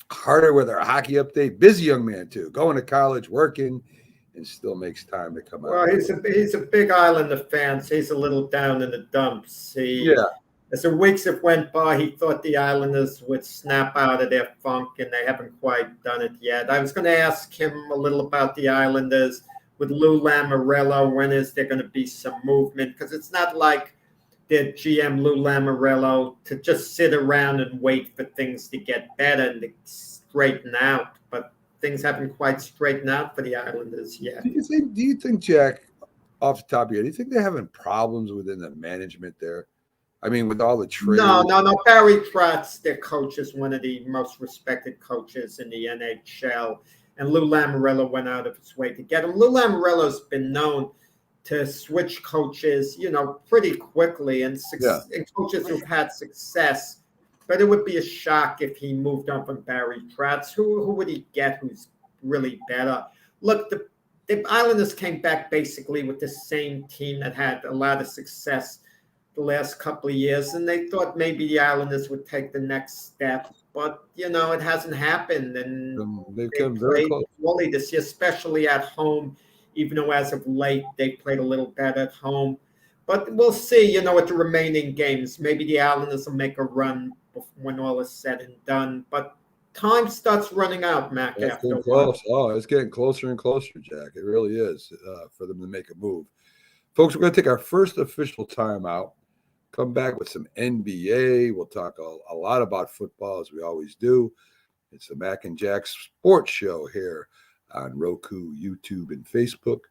Carter with our hockey update. Busy young man too, going to college, working, and still makes time to come out. Well, he's a big Islander fan, so he's a little down in the dumps. As the weeks have went by, he thought the Islanders would snap out of their funk, and they haven't quite done it yet. I was going to ask him a little about the Islanders with Lou Lamoriello. When is there going to be some movement? Because it's not like their GM Lou Lamoriello to just sit around and wait for things to get better and to straighten out. But things haven't quite straightened out for the Islanders yet. Do you think, Jack, off the top of your head, do you think they're having problems within the management there? I mean, with all the trades. No. Barry Trotz, their coach, is one of the most respected coaches in the NHL. And Lou Lamoriello went out of his way to get him. Lou Lamoriello's been known to switch coaches, pretty quickly, and coaches who've had success. But it would be a shock if he moved on from Barry Trotz. Who would he get who's really better? Look, the Islanders came back basically with the same team that had a lot of success the last couple of years, and they thought maybe the Islanders would take the next step. But, it hasn't happened, and they've come very close this year, especially at home, even though as of late they played a little better at home. But we'll see, with the remaining games. Maybe the Islanders will make a run when all is said and done. But time starts running out, Mac. It's getting close. Oh, it's getting closer and closer, Jack. It really is, for them to make a move. Folks, we're going to take our first official timeout. Come back with some NBA. We'll talk a lot about football, as we always do. It's the Mac and Jack Sports Show here on Roku, YouTube, and Facebook.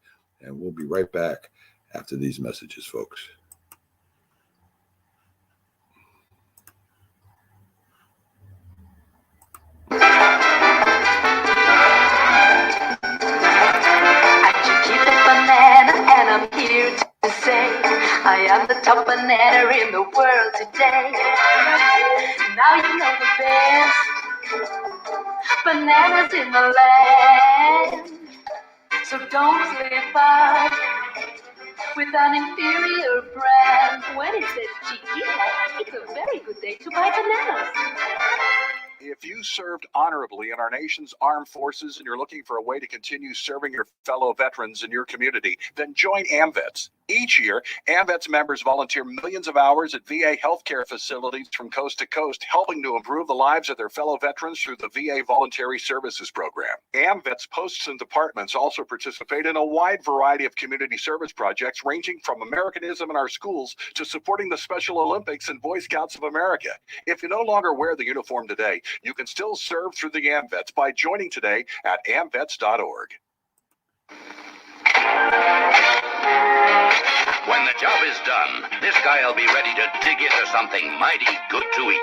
And we'll be right back after these messages, folks. I am the top banana in the world today. Now you know the best bananas in the land. So don't slip up with an inferior brand. When it says Chiquita, it's a very good day to buy bananas. If you served honorably in our nation's armed forces and you're looking for a way to continue serving your fellow veterans in your community, then join AMVETS. Each year, AMVETS members volunteer millions of hours at VA healthcare facilities from coast to coast, helping to improve the lives of their fellow veterans through the VA Voluntary Services Program. AMVETS posts and departments also participate in a wide variety of community service projects, ranging from Americanism in our schools to supporting the Special Olympics and Boy Scouts of America. If you no longer wear the uniform today, you can still serve through the AMVETS by joining today at amvets.org. When the job is done, this guy'll be ready to dig into something mighty good to eat.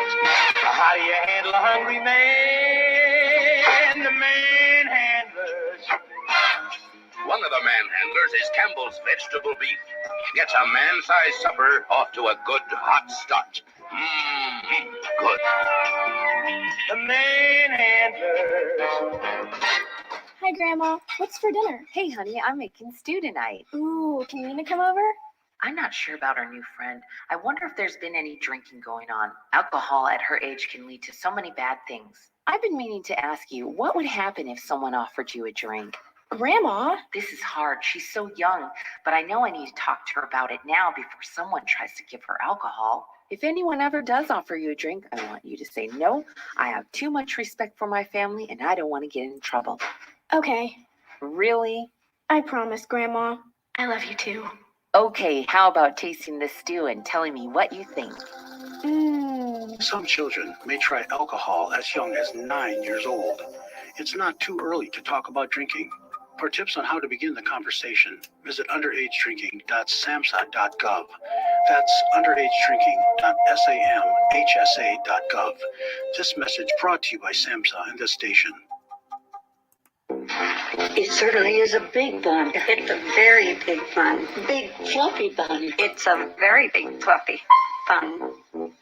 How do you handle a hungry man? The manhandlers. One of the manhandlers is Campbell's vegetable beef. Gets a man-sized supper off to a good hot start. Good. The manhandlers. Hi, Grandma. What's for dinner? Hey, honey, I'm making stew tonight. Ooh, can Nina come over? I'm not sure about our new friend. I wonder if there's been any drinking going on. Alcohol at her age can lead to so many bad things. I've been meaning to ask you, what would happen if someone offered you a drink? Grandma? This is hard. She's so young, but I know I need to talk to her about it now before someone tries to give her alcohol. If anyone ever does offer you a drink, I want you to say no. I have too much respect for my family, and I don't want to get in trouble. Okay. Really? I promise, Grandma. I love you too. Okay, how about tasting this stew and telling me what you think? Some children may try alcohol as young as 9 years old. It's not too early to talk about drinking. For tips on how to begin the conversation, visit underagedrinking.samhsa.gov. That's underagedrinking.samhsa.gov. This message brought to you by SAMHSA and this station. It certainly is a big bun. It's a very big bun. Big fluffy bun. It's a very big fluffy bun.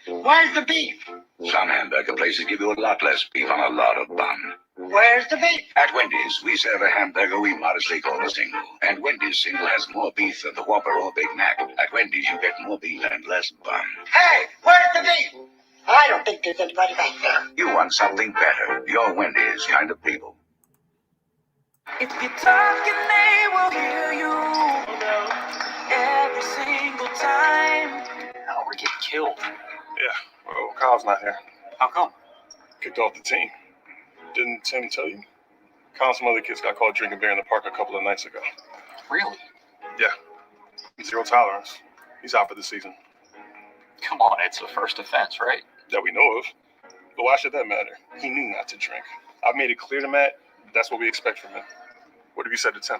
Where's the beef? Some hamburger places give you a lot less beef on a lot of bun. Where's the beef? At Wendy's, we serve a hamburger we modestly call a single. And Wendy's single has more beef than the Whopper or Big Mac. At Wendy's, you get more beef and less bun. Hey, where's the beef? I don't think there's anybody back there. You want something better. You're Wendy's kind of people. If you talk and they will hear you every single time. Oh, we're getting killed. Yeah, well, Kyle's not here. How come? Kicked off the team. Didn't Tim tell you? Kyle and some other kids got caught drinking beer in the park a couple of nights ago. Really? Yeah. Zero tolerance. He's out for the season. Come on, it's a first offense, right? That we know of. But why should that matter? He knew not to drink. I've made it clear to Matt, that's what we expect from him. What have you said to Tim?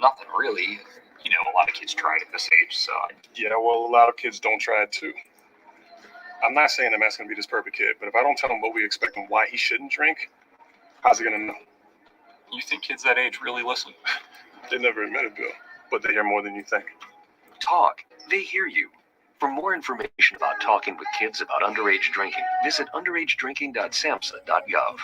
Nothing really. You know, a lot of kids try it at this age, so. Yeah, well, a lot of kids don't try it too. I'm not saying that Matt's going to be this perfect kid, but if I don't tell him what we expect and why he shouldn't drink, how's he going to know? You think kids that age really listen? They never admit it, Bill, but they hear more than you think. Talk. They hear you. For more information about talking with kids about underage drinking, visit underagedrinking.samhsa.gov.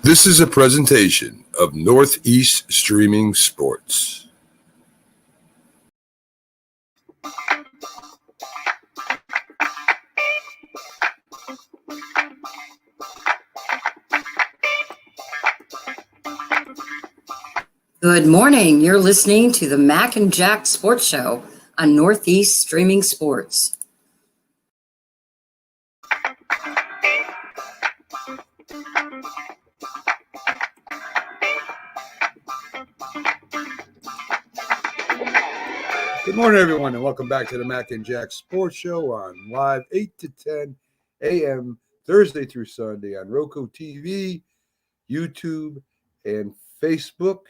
This is a presentation of Northeast Streaming Sports. Good morning. You're listening to the Mac and Jack Sports Show on Northeast Streaming Sports. Good morning, everyone, and welcome back to the Mac and Jack Sports Show on live 8 to 10 a.m. Thursday through Sunday on Roku TV, YouTube, and Facebook.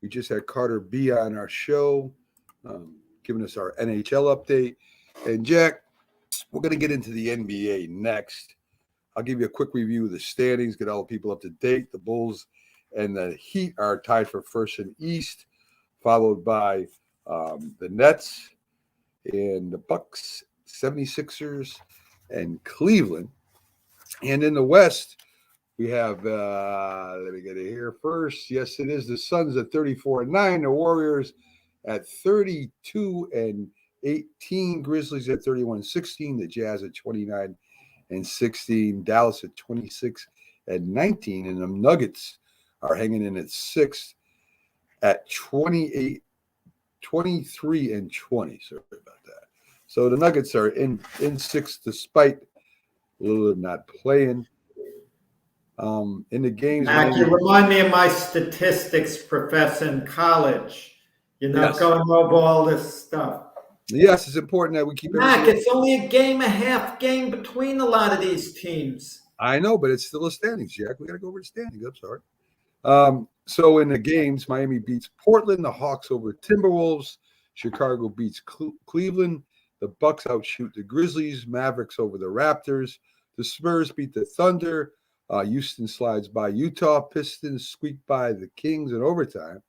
We just had Carter B on our show, giving us our NHL update. And Jack, we're going to get into the NBA next. I'll give you a quick review of the standings, get all the people up to date. The Bulls and the Heat are tied for first in East, followed by the Nets and the Bucks, 76ers, and Cleveland. And in the West, we have, let me get it here first. Yes, it is the Suns at 34-9, the Warriors at 32-18, Grizzlies at 31-16, the Jazz at 29-16, Dallas at 26-19, and the Nuggets are hanging in at sixth at 23-20. Sorry about that. So the Nuggets are in sixth despite Lillard not playing. In the games, Mac, you remind me of my statistics professor in college. Yes. going over all this stuff. Yes, it's important that we keep Mac, everything. it's only a game, a half game between a lot of these teams. I know, but it's still a standings, Jack. We got to go over the standings. I'm sorry. So in the games, Miami beats Portland, the Hawks over Timberwolves, Chicago beats Cleveland, the Bucks outshoot the Grizzlies, Mavericks over the Raptors, the Spurs beat the Thunder, Houston slides by Utah, Pistons squeak by the Kings in overtime,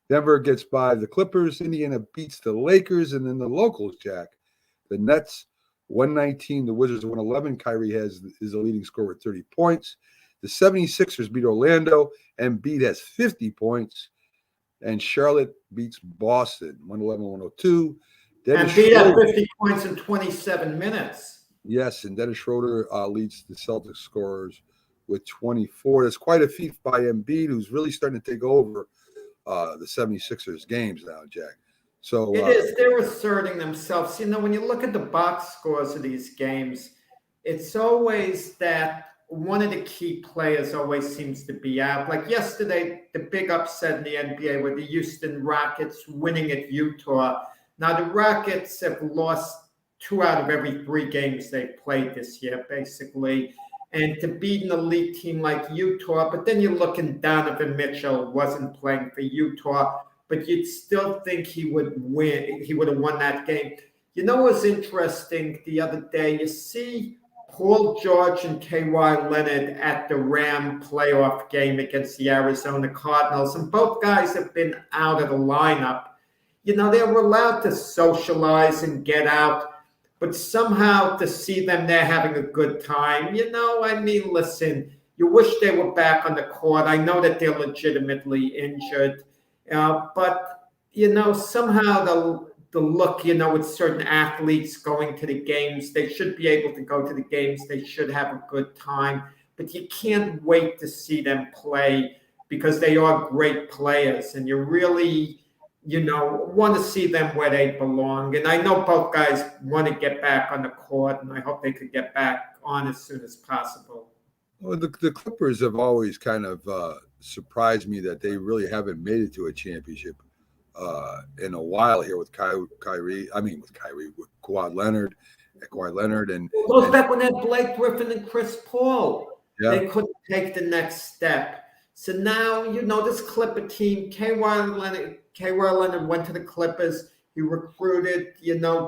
Denver gets by the Clippers, Indiana beats the Lakers, and then the locals, Jack, the Nets 119, the Wizards 111. Kyrie is the leading scorer with 30 points. The 76ers beat Orlando. Embiid has 50 points. And Charlotte beats Boston 111-102. Embiid had 50 points in 27 minutes. Yes, and Dennis Schroeder leads the Celtics scorers with 24. That's quite a feat by Embiid, who's really starting to take over the 76ers games now, Jack. So it is. They're asserting themselves. When you look at the box scores of these games, it's always that one of the key players always seems to be out. Like yesterday, the big upset in the NBA with the Houston Rockets winning at Utah. Now, the Rockets have lost 2 out of every 3 games they've played this year, basically. And to beat an elite team like Utah, but then you're looking, Donovan Mitchell wasn't playing for Utah, but you'd still think he would win. He would have won that game. You know what was interesting the other day? You see Paul George and Kawhi Leonard at the Ram playoff game against the Arizona Cardinals, and both guys have been out of the lineup. They were allowed to socialize and get out, but somehow to see them there having a good time, listen, you wish they were back on the court. I know that they're legitimately injured, but, somehow the look, with certain athletes going to the games, they should be able to go to the games. They should have a good time, but you can't wait to see them play because they are great players, and you really want to see them where they belong. And I know both guys want to get back on the court, and I hope they could get back on as soon as possible. Well, the Clippers have always kind of surprised me that they really haven't made it to a championship in a while here with Kyrie. With Kawhi Leonard, and it goes back when they had Blake Griffin and Chris Paul. Yeah. They couldn't take the next step. So now, this Clipper team, Kawhi Leonard went to the Clippers. He recruited,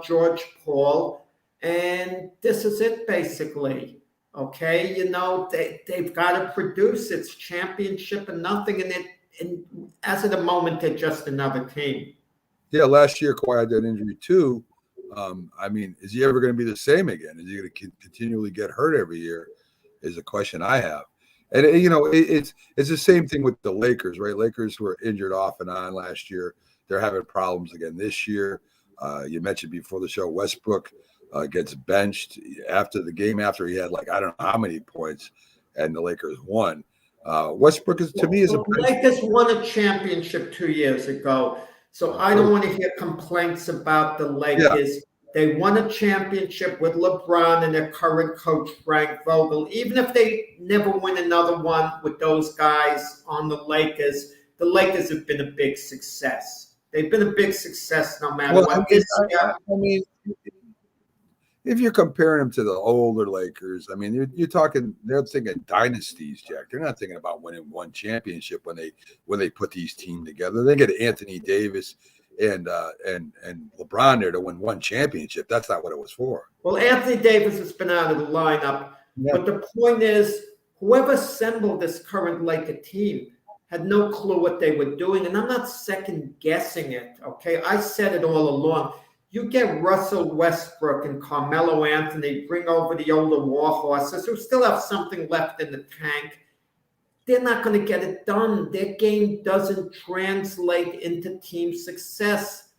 George Paul. And this is it, basically. Okay? They've got to produce. It's championship and nothing. And as of the moment, they're just another team. Yeah, last year, Kawhi had that injury too. Is he ever going to be the same again? Is he going to continually get hurt every year is a question I have. And, it's the same thing with the Lakers, right? Lakers were injured off and on last year. They're having problems again this year. You mentioned before the show, Westbrook gets benched after the game after he had I don't know how many points, and the Lakers won. Westbrook is, to me, is a – Lakers won a championship 2 years ago, so I don't want to hear complaints about the Lakers. Yeah. They won a championship with LeBron and their current coach, Frank Vogel. Even if they never win another one with those guys on the Lakers have been a big success. They've been a big success no matter what. If you're comparing them to the older Lakers, you're talking, they're thinking dynasties, Jack. They're not thinking about winning one championship when they put these teams together. They get Anthony Davis and LeBron there to win one championship. That's not what it was for. Well, Anthony Davis has been out of the lineup. Yeah. But the point is, whoever assembled this current Laker team had no clue what they were doing. And I'm not second guessing it, okay? I said it all along. You get Russell Westbrook and Carmelo Anthony, bring over the older war horses who still have something left in the tank. They're not going to get it done. Their game doesn't translate into team success,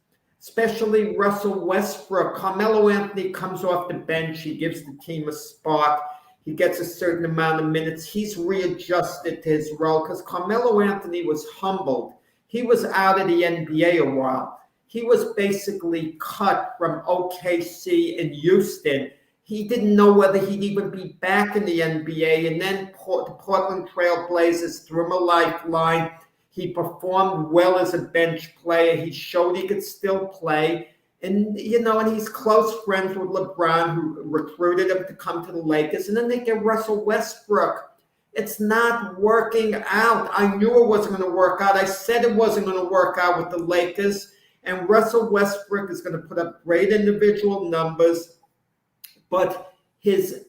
especially Russell Westbrook. Carmelo Anthony comes off the bench. He gives the team a spark. He gets a certain amount of minutes. He's readjusted to his role because Carmelo Anthony was humbled. He was out of the NBA a while. He was basically cut from OKC and Houston. He didn't know whether he'd even be back in the NBA. And then the Portland Trail Blazers threw him a lifeline. He performed well as a bench player. He showed he could still play. And, and he's close friends with LeBron, who recruited him to come to the Lakers. And then they get Russell Westbrook. It's not working out. I knew it wasn't going to work out. I said it wasn't going to work out with the Lakers. And Russell Westbrook is going to put up great individual numbers, but his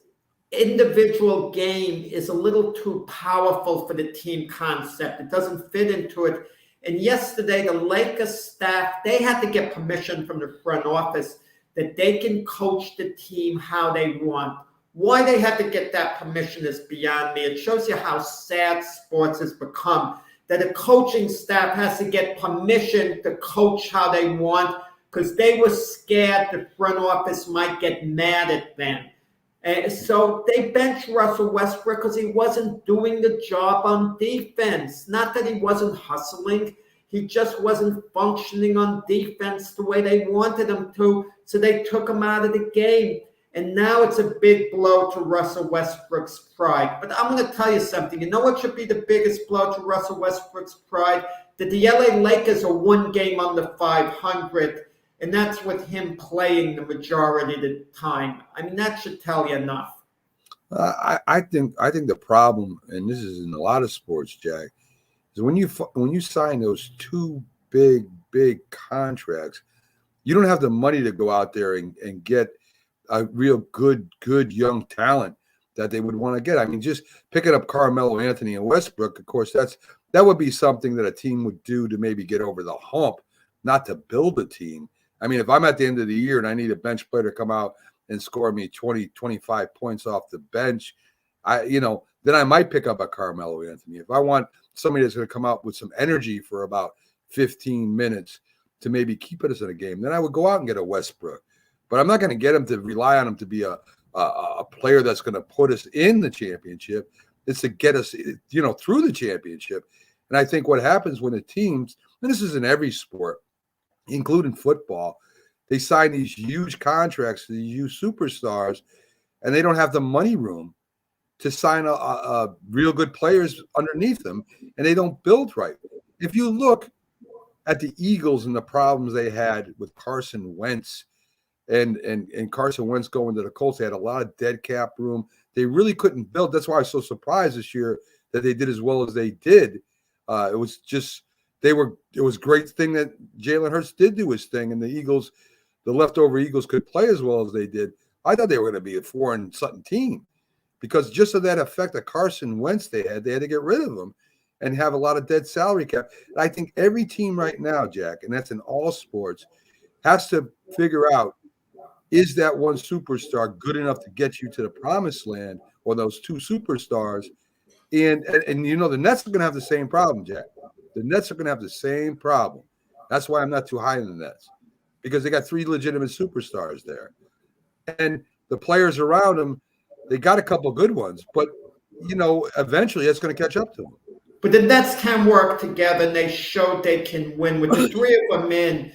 individual game is a little too powerful for the team concept. It doesn't fit into it. And yesterday, the Lakers staff, they had to get permission from the front office that they can coach the team how they want. Why they had to get that permission is beyond me. It shows you how sad sports has become, that a coaching staff has to get permission to coach how they want because they were scared the front office might get mad at them. So they benched Russell Westbrook because he wasn't doing the job on defense. Not that he wasn't hustling. He just wasn't functioning on defense the way they wanted him to. So they took him out of the game. And now it's a big blow to Russell Westbrook's pride. But I'm going to tell you something. You know what should be the biggest blow to Russell Westbrook's pride? That the LA Lakers are one game under 500. And that's with him playing the majority of the time. I mean, that should tell you enough. I think the problem, and this is in a lot of sports, Jack, is when you sign those two big contracts, you don't have the money to go out there and get a real good young talent that they would want to get. I mean, just picking up Carmelo Anthony and Westbrook, of course, that would be something that a team would do to maybe get over the hump, not to build a team. I mean, if I'm at the end of the year and I need a bench player to come out and score me 20, 25 points off the bench, then I might pick up a Carmelo Anthony. If I want somebody that's going to come out with some energy for about 15 minutes to maybe keep us in a game, then I would go out and get a Westbrook. But I'm not going to get him to rely on him to be a player that's going to put us in the championship. It's to get us, through the championship. And I think what happens when the teams, and this is in every sport, including football, they sign these huge contracts to these huge superstars, and they don't have the money room to sign a real good players underneath them, and they don't build right. If you look at the Eagles and the problems they had with Carson Wentz, and Carson Wentz going to the Colts, they had a lot of dead cap room. They really couldn't build. That's why I was so surprised this year that they did as well as they did. It was a great thing that Jalen Hurts did do his thing, and the leftover Eagles could play as well as they did. I thought they were going to be a 4-something team because just of that effect of Carson Wentz they had to get rid of him and have a lot of dead salary cap. And I think every team right now, Jack, and that's in all sports, has to figure out, is that one superstar good enough to get you to the promised land, or those two superstars? And the Nets are going to have the same problem, Jack. The Nets are going to have the same problem. That's why I'm not too high in the Nets, because they got three legitimate superstars there. And the players around them, they got a couple good ones, but, eventually that's going to catch up to them. But the Nets can work together, and they showed they can win. With the three of them in,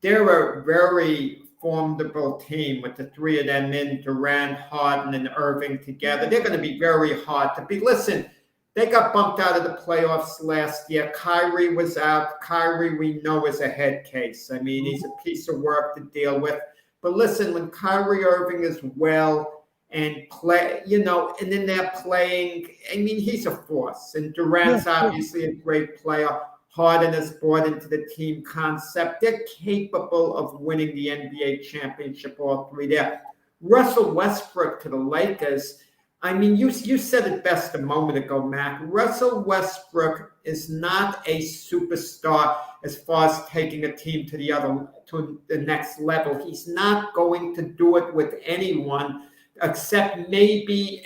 they're a very formidable team with the three of them in, Durant, Harden, and Irving together. They're going to be very hard to beat. Listen, they got bumped out of the playoffs last year. Kyrie was out. Kyrie, we know, is a head case. I mean, he's a piece of work to deal with. But listen, when Kyrie Irving is well and play, and then they're playing, I mean, he's a force. And Durant's obviously a great player. Harden has bought into the team concept. They're capable of winning the NBA championship, all three there. Russell Westbrook to the Lakers. I mean, you said it best a moment ago, Mac. Russell Westbrook is not a superstar as far as taking a team to the next level. He's not going to do it with anyone except maybe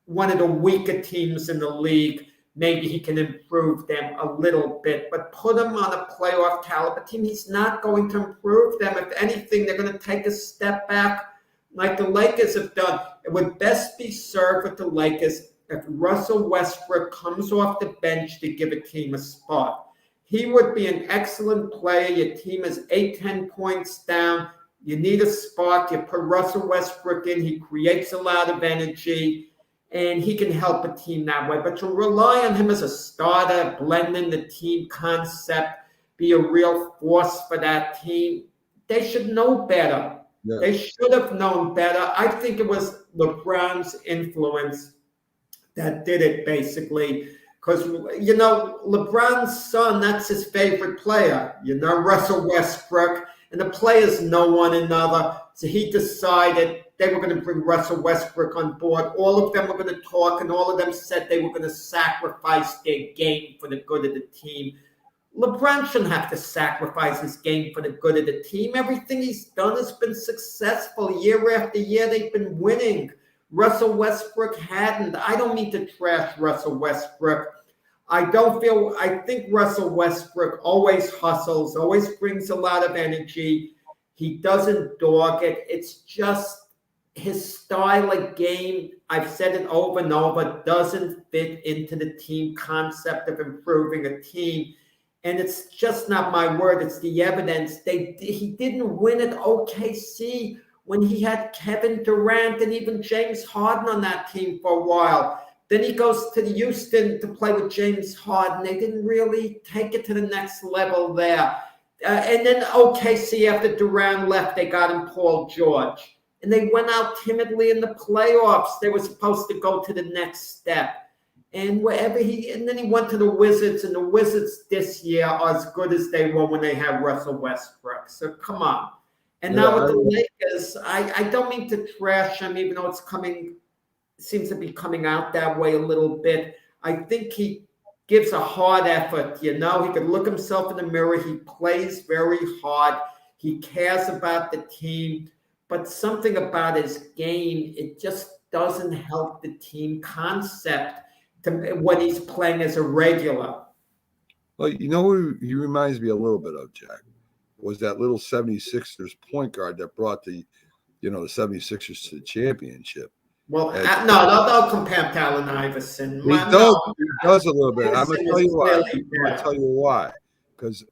one of the weaker teams in the league. Maybe he can improve them a little bit, but put him on a playoff caliber team, he's not going to improve them. If anything, they're going to take a step back like the Lakers have done. It would best be served with the Lakers if Russell Westbrook comes off the bench to give a team a spot. He would be an excellent player. Your team is 8-10 points down. You need a spark. You put Russell Westbrook in. He creates a lot of energy. and he can help a team that way. But to rely on him as a starter, blend in the team concept, be a real force for that team, they should know better. Yeah. They should have known better. I think it was LeBron's influence that did it, basically. Because, you know, LeBron's son, that's his favorite player, you know, Russell Westbrook. And the players know one another. So he decided they were going to bring Russell Westbrook on board. All of them were going to talk, and all of them said they were going to sacrifice their game for the good of the team. LeBron shouldn't have to sacrifice his game for the good of the team. Everything he's done has been successful. Year after year, they've been winning. Russell Westbrook hadn't. I don't mean to trash Russell Westbrook. I think Russell Westbrook always hustles, always brings a lot of energy. He doesn't dog it. It's just his style of game, I've said it over and over, doesn't fit into the team concept of improving a team. And it's just not my word, it's the evidence. He didn't win at OKC when he had Kevin Durant and even James Harden on that team for a while. Then he goes to Houston to play with James Harden. They didn't really take it to the next level there. And then OKC, after Durant left, they got him Paul George. And they went out timidly in the playoffs. They were supposed to go to the next step. And then he went to the Wizards, and the Wizards this year are as good as they were when they had Russell Westbrook. So come on. And now with the Lakers, I don't mean to trash him, even though it's seems to be coming out that way a little bit. I think he gives a hard effort. You know, he can look himself in the mirror. He plays very hard. He cares about the team. But something about his game, it just doesn't help the team concept when he's playing as a regular. Well, you know who he reminds me a little bit of, Jack, was that little 76ers point guard that brought the 76ers to the championship. Well, no, don't compare him to Allen Iverson. He does a little bit. I'm going to tell you why. I'm going to tell you why. Because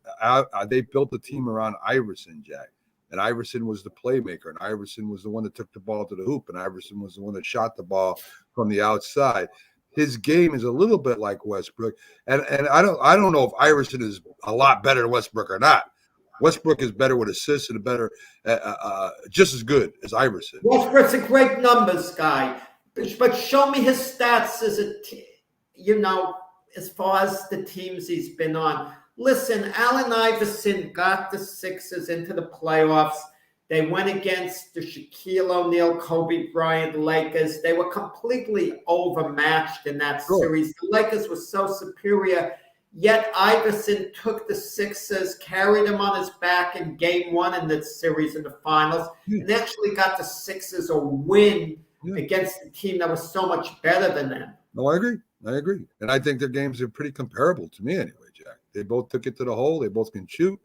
they built the team around Iverson, Jack. And Iverson was the playmaker. And Iverson was the one that took the ball to the hoop. And Iverson was the one that shot the ball from the outside. His game is a little bit like Westbrook. And I don't know if Iverson is a lot better than Westbrook or not. Westbrook is better with assists and better, just as good as Iverson. Westbrook's a great numbers guy, but show me his stats as far as the teams he's been on. Listen, Allen Iverson got the Sixers into the playoffs. They went against the Shaquille O'Neal, Kobe Bryant Lakers. They were completely overmatched in that series. The Lakers were so superior. Yet Iverson took the Sixers, carried them on his back in game one in the series in the finals, and actually got the Sixers a win against a team that was so much better than them. No, I agree. And I think their games are pretty comparable to me anyway, Jack. They both took it to the hole. They both can shoot,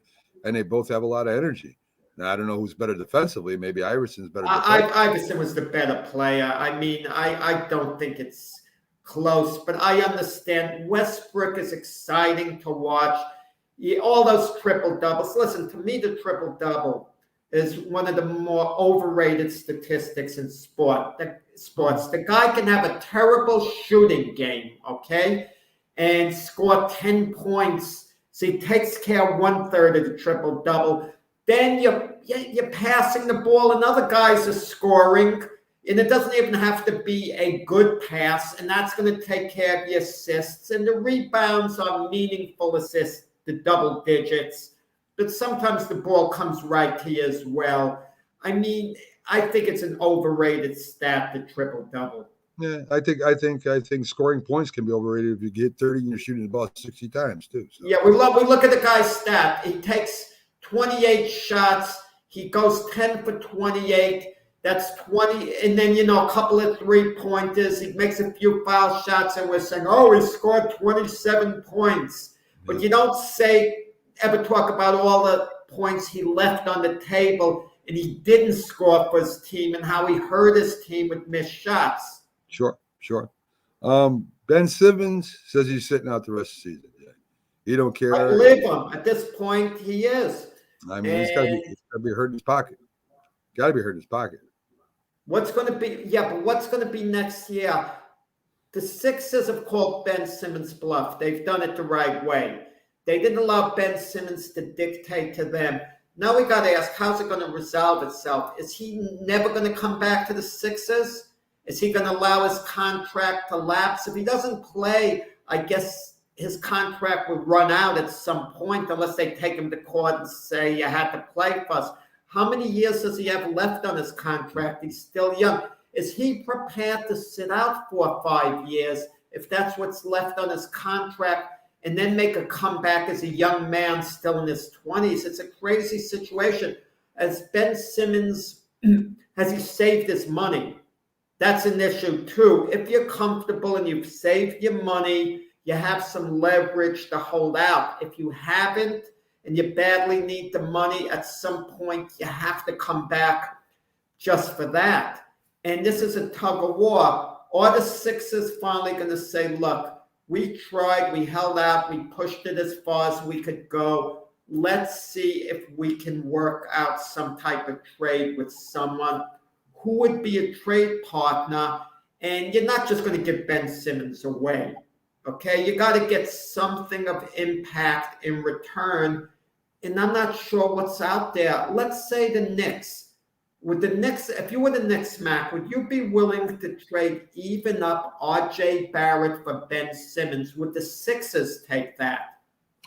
and they both have a lot of energy. Now, I don't know who's better defensively. Maybe Iverson's better defensively. Iverson was the better player. I mean, I don't think it's close, but I understand Westbrook is exciting to watch. All those triple doubles. Listen, to me, the triple double is one of the more overrated statistics in sports. The guy can have a terrible shooting game, okay, and score 10 points. So he takes care of 1/3 of the triple double. Then you're passing the ball, and other guys are scoring. And it doesn't even have to be a good pass, and that's going to take care of the assists. And the rebounds are meaningful assists, the double digits. But sometimes the ball comes right to you as well. I mean, I think it's an overrated stat, the triple-double. Yeah, I think scoring points can be overrated if you get 30 and you're shooting the ball 60 times too. So. Yeah, we look at the guy's stat. He takes 28 shots. He goes 10 for 28. That's 20, and then, a couple of three-pointers. He makes a few foul shots, and we're saying, he scored 27 points. But you don't ever talk about all the points he left on the table, and he didn't score for his team, and how he hurt his team with missed shots. Sure. Ben Simmons says he's sitting out the rest of the season. He don't care. I believe him. At this point, he is. I mean, he's got to be hurting his pocket. Got to be hurting his pocket. What's going to be next year? The Sixers have called Ben Simmons bluff. They've done it the right way. They didn't allow Ben Simmons to dictate to them. Now we got to ask, how's it going to resolve itself? Is he never going to come back to the Sixers? Is he going to allow his contract to lapse? If he doesn't play, I guess his contract would run out at some point unless they take him to court and say you had to play for us. How many years does he have left on his contract? He's still young. Is he prepared to sit out 4 or 5 years if that's what's left on his contract and then make a comeback as a young man still in his 20s? It's a crazy situation. As Ben Simmons, has he saved his money? That's an issue too. If you're comfortable and you've saved your money, you have some leverage to hold out. If you haven't and you badly need the money, at some point you have to come back just for that. And this is a tug of war. Are the Sixers finally going to say, look, we tried, we held out, we pushed it as far as we could go. Let's see if we can work out some type of trade with someone who would be a trade partner. And you're not just going to give Ben Simmons away. Okay, you got to get something of impact in return. And I'm not sure what's out there. Let's say the Knicks. With the Knicks, if you were the Knicks, Mac, would you be willing to trade even up R.J. Barrett for Ben Simmons? Would the Sixers take that?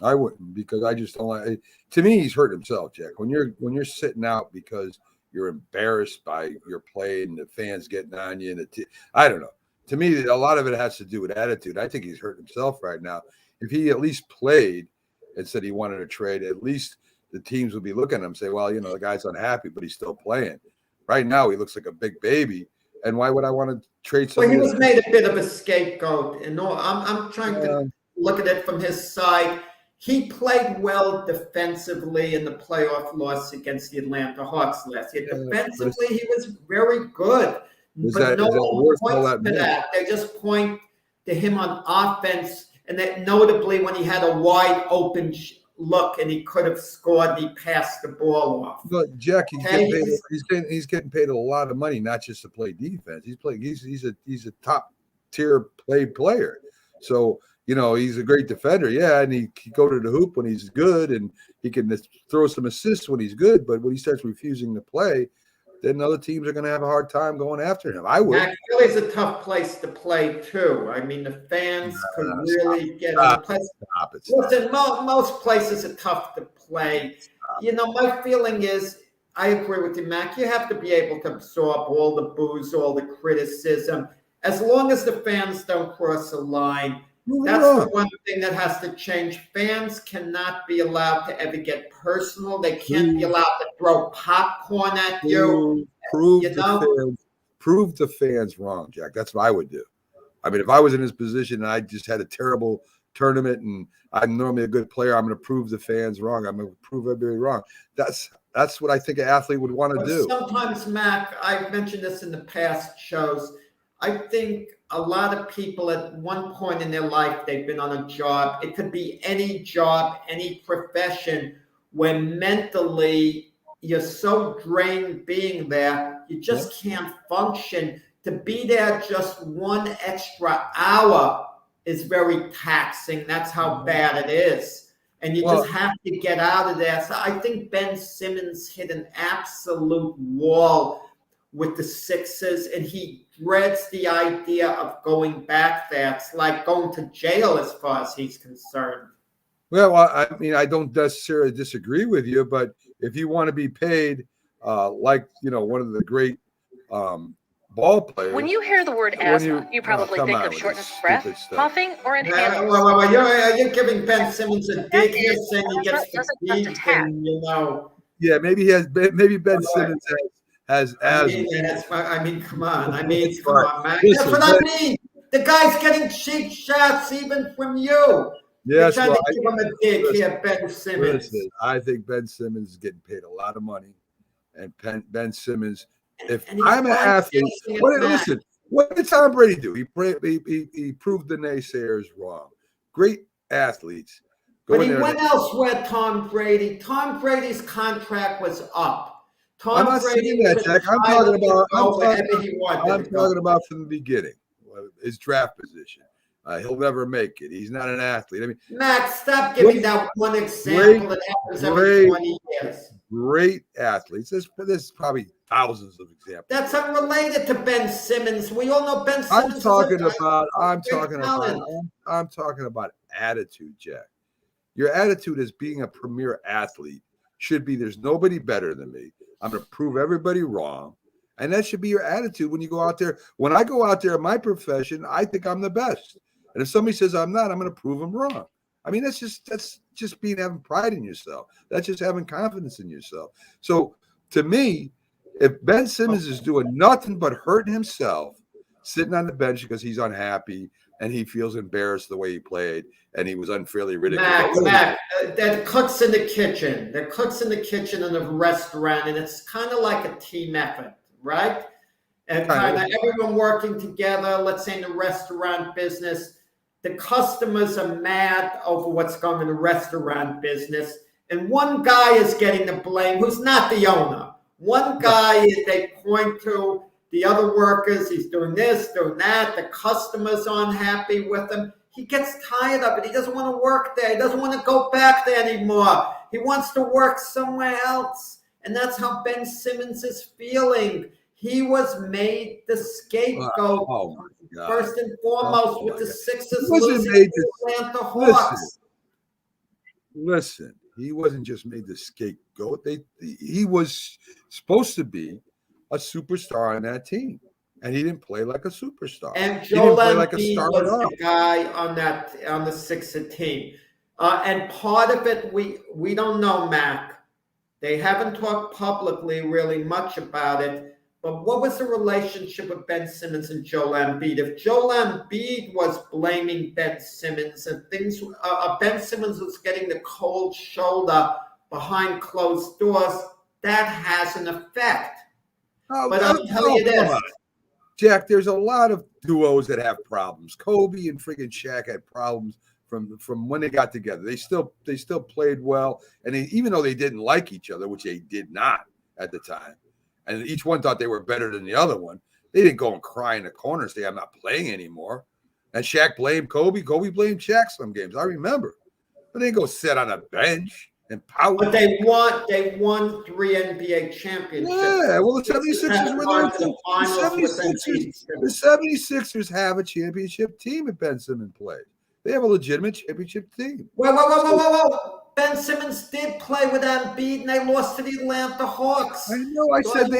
I wouldn't, because I just don't like. To me, he's hurt himself, Jack. When you're sitting out because you're embarrassed by your play and the fans getting on you, and I don't know. To me, a lot of it has to do with attitude. I think he's hurt himself right now. If he at least played and said he wanted to trade, at least the teams would be looking at him and say, well, the guy's unhappy, but he's still playing. Right now, he looks like a big baby. And why would I want to trade somebody? Well, he was made a bit of a scapegoat. And no, I'm trying to look at it from his side. He played well defensively in the playoff loss against the Atlanta Hawks last year. Defensively, he was very good. But no one points to that. They just point to him on offense. And that notably when he had a wide open look and he could have scored, he passed the ball off. But Jack, he's getting paid a lot of money, not just to play defense. He's a top tier player. So he's a great defender, and he can go to the hoop when he's good, and he can throw some assists when he's good. But when he starts refusing to play, then other teams are going to have a hard time going after him. I would. Philly's a tough place to play too. I mean, the fans could really get on the place. Listen, most places are tough to play. My feeling is, I agree with you, Mac. You have to be able to absorb all the boos, all the criticism, as long as the fans don't cross a line. That's the one thing that has to change. Fans cannot be allowed to ever get personal. They can't be allowed to throw popcorn at you. Prove the fans wrong, Jack. That's what I would do. I mean, if I was in his position and I just had a terrible tournament and I'm normally a good player, I'm going to prove the fans wrong. I'm going to prove everybody wrong. That's what I think an athlete would want to do. Sometimes, Mac, I've mentioned this in the past shows. I think a lot of people at one point in their life, they've been on a job. It could be any job, any profession, where mentally you're so drained being there, you just can't function. To be there just 1 extra hour is very taxing. That's how bad it is. And you just have to get out of there. So I think Ben Simmons hit an absolute wall with the Sixers, and he dreads the idea of going back there. It's like going to jail as far as he's concerned. Well, I mean, I don't necessarily disagree with you, but if you want to be paid like, one of the great ball players. When you hear the word asthma, you probably think of shortness of breath, coughing, or inhaling. You're giving Ben Simmons a dig here, saying he gets fatigued, and Yeah, maybe Ben Simmons has asthma. I mean, come on. I mean, come on, man. That's what I mean. The guy's getting cheap shots even from you. Yes, You're trying to give him a dig here, Ben Simmons. Listen, I think Ben Simmons is getting paid a lot of money. And Ben Simmons, if I'm an athlete, what did Tom Brady do? He proved the naysayers wrong. Great athletes. But he went elsewhere, Tom Brady. Tom Brady's contract was up. I'm not saying that, Jack. I'm talking about from the beginning. his draft position. He'll never make it. He's not an athlete. I mean, Max, stop giving that one example that happens every 20 years. Great athletes. There's probably thousands of examples. That's unrelated to Ben Simmons. We all know Ben Simmons. I'm talking about attitude, Jack. Your attitude as being a premier athlete should be there's nobody better than me. I'm going to prove everybody wrong. And that should be your attitude when you go out there. When I go out there in my profession, I think I'm the best. And if somebody says I'm not, I'm going to prove them wrong. I mean, that's just having pride in yourself. That's just having confidence in yourself. So to me, if Ben Simmons is doing nothing but hurting himself, sitting on the bench because he's unhappy and he feels embarrassed the way he played and he was unfairly ridiculed. Mac, that cooks in the kitchen. That cooks in the kitchen in a restaurant, and it's kind of like a team effort, right? And kind of everyone working together, let's say in the restaurant business. The customers are mad over what's going on in the restaurant business. And one guy is getting the blame who's not the owner. One guy, they point to the other workers. He's doing this, doing that. The customers aren't happy with him. He gets tired of it. He doesn't want to work there. He doesn't want to go back there anymore. He wants to work somewhere else. And that's how Ben Simmons is feeling. He was made the scapegoat. First and foremost, with the Sixers losing to Atlanta Hawks. Listen, he wasn't just made the scapegoat. He was supposed to be a superstar on that team, and he didn't play like a superstar. And Joel Embiid was the guy on the Sixers team. And part of it, we don't know, Mac. They haven't talked publicly really much about it. But what was the relationship with Ben Simmons and Joel Embiid? If Joel Embiid was blaming Ben Simmons and things, Ben Simmons was getting the cold shoulder behind closed doors, that has an effect. But I'll tell you this. Jack, there's a lot of duos that have problems. Kobe and friggin' Shaq had problems from when they got together. They still played well, and even though they didn't like each other, which they did not at the time, and each one thought they were better than the other one, they didn't go and cry in the corner and say, I'm not playing anymore. And Shaq blamed Kobe. Kobe blamed Shaq some games. I remember. But they didn't go sit on a bench and pout. But they won 3 NBA championships. Yeah, well, the 76ers were the 76ers have a championship team if Ben Simmons played. They have a legitimate championship team. Whoa. Ben Simmons did play with Embiid, and they lost to the Atlanta Hawks. I know. I said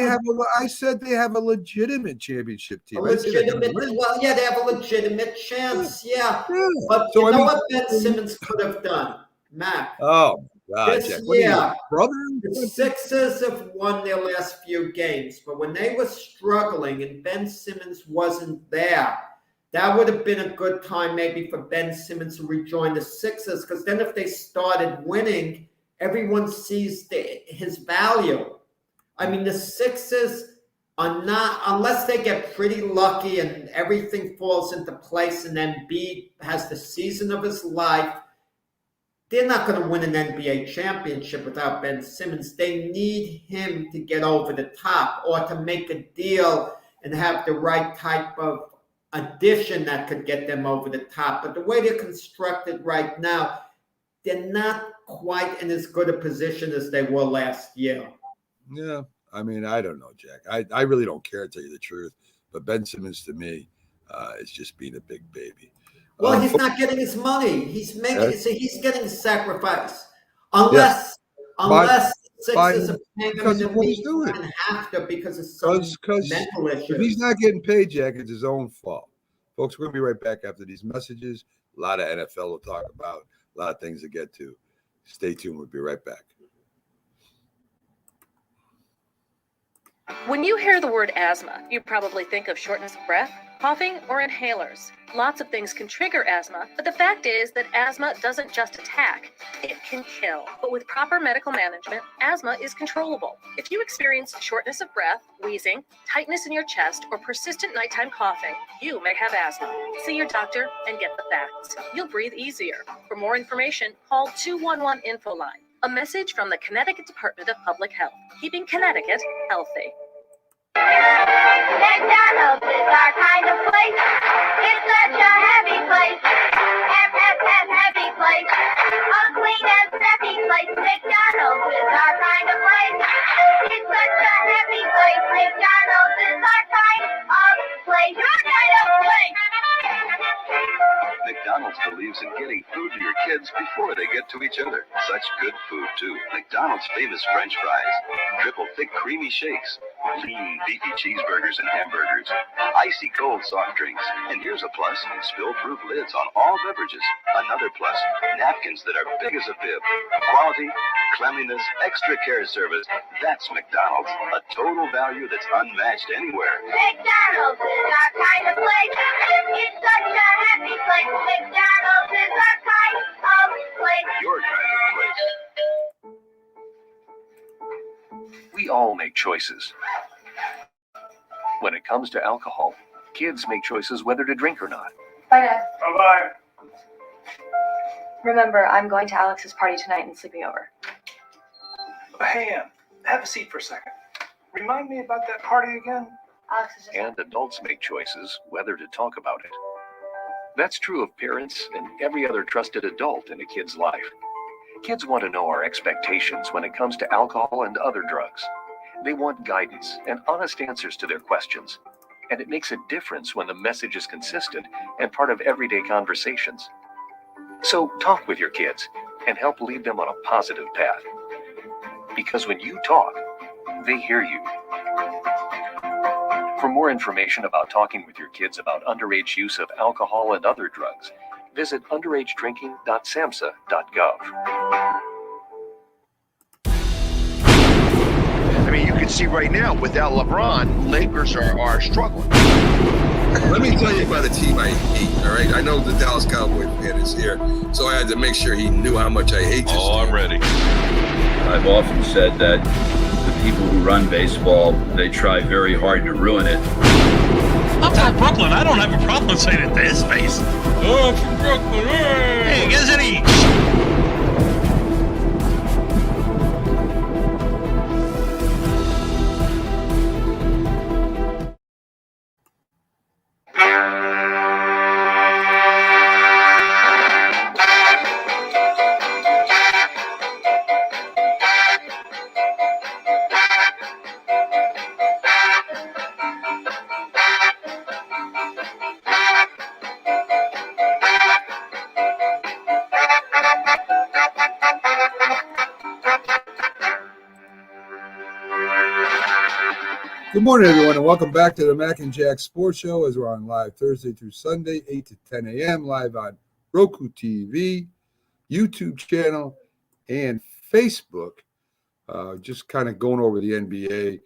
they have a legitimate championship team. They have a legitimate chance. Yeah. But you know what Ben Simmons could have done, Mac? Oh God, Jack. The Sixers have won their last few games, but when they were struggling and Ben Simmons wasn't there, that would have been a good time maybe for Ben Simmons to rejoin the Sixers, because then if they started winning, everyone sees his value. I mean, the Sixers are not, unless they get pretty lucky and everything falls into place and then Embiid has the season of his life, they're not going to win an NBA championship without Ben Simmons. They need him to get over the top or to make a deal and have the right type of addition that could get them over the top. But the way they're constructed right now, they're not quite in as good a position as they were last year. Yeah. I mean, I don't know, Jack. I really don't care, to tell you the truth. But Ben Simmons, to me, is just being a big baby. Well, he's not getting his money. He's getting sacrifice. Unless Sixers are paying him in the week and have to because of some mental issues. If he's not getting paid, Jack, it's his own fault. Folks, we're going to be right back after these messages. A lot of NFL to talk about, a lot of things to get to. Stay tuned. We'll be right back. When you hear the word asthma, you probably think of shortness of breath, coughing, or inhalers. Lots of things can trigger asthma, but the fact is that asthma doesn't just attack, it can kill. But with proper medical management, asthma is controllable. If you experience shortness of breath, wheezing, tightness in your chest, or persistent nighttime coughing, you may have asthma. See your doctor and get the facts. You'll breathe easier. For more information, call 211 Infoline. A message from the Connecticut Department of Public Health, keeping Connecticut healthy. McDonald's is our kind of place. believes in getting food to your kids before they get to each other. Such good food, too. McDonald's famous French fries, triple thick creamy shakes, lean beefy cheeseburgers and hamburgers, icy cold soft drinks. And here's a plus, spill-proof lids on all beverages. Another plus, napkins that are big as a bib. Quality, cleanliness, extra care service. That's McDonald's. A total value that's unmatched anywhere. McDonald's is our kind of place. It's such a happy place. McDonald's is our kind of place. Your kind of place. We all make choices. When it comes to alcohol, kids make choices whether to drink or not. Bye, Dad. Bye-bye. Remember, I'm going to Alex's party tonight and sleeping over. Hey, Ann, have a seat for a second. Remind me about that party again? Alex is just... And adults make choices whether to talk about it. That's true of parents and every other trusted adult in a kid's life. Kids want to know our expectations when it comes to alcohol and other drugs. They want guidance and honest answers to their questions. And it makes a difference when the message is consistent and part of everyday conversations. So talk with your kids and help lead them on a positive path. Because when you talk, they hear you. For more information about talking with your kids about underage use of alcohol and other drugs, visit underagedrinking.samhsa.gov. I mean, you can see right now, without LeBron, Lakers are struggling. Let me tell you about a team I hate, all right? I know the Dallas Cowboy fan is here, so I had to make sure he knew how much I hate this team. I'm ready. I've often said that the people who run baseball, they try very hard to ruin it. I'm from Brooklyn. I don't have a problem saying it to his face. Oh, I'm from Brooklyn. Hey, get any... Good morning, everyone, and welcome back to the Mac and Jack Sports Show as we're on live Thursday through Sunday, 8 to 10 a.m., live on Roku TV, YouTube channel, and Facebook. Just kind of going over the NBA.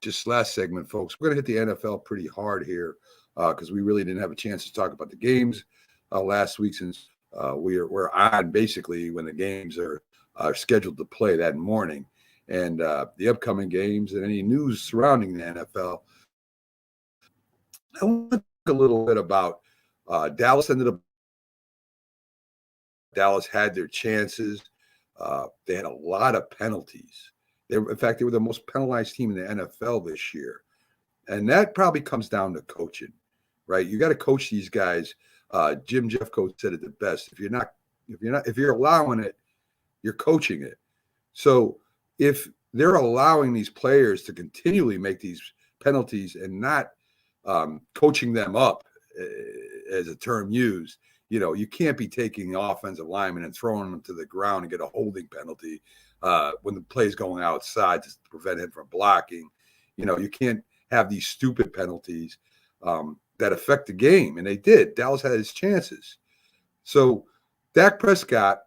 Just last segment, folks. We're going to hit the NFL pretty hard here because we really didn't have a chance to talk about the games last week since we're on basically when the games are scheduled to play that morning. And the upcoming games and any news surrounding the NFL. I want to talk a little bit about Dallas Dallas had their chances. They had a lot of penalties. In fact, they were the most penalized team in the NFL this year. And that probably comes down to coaching, right? You got to coach these guys. Jim Jeffcoat said it the best. If you're allowing it, you're coaching it. So if they're allowing these players to continually make these penalties and not coaching them up, as a term used, you can't be taking the offensive lineman and throwing them to the ground and get a holding penalty when the play's going outside to prevent him from blocking. You can't have these stupid penalties that affect the game. And they did. Dallas had his chances. So Dak Prescott,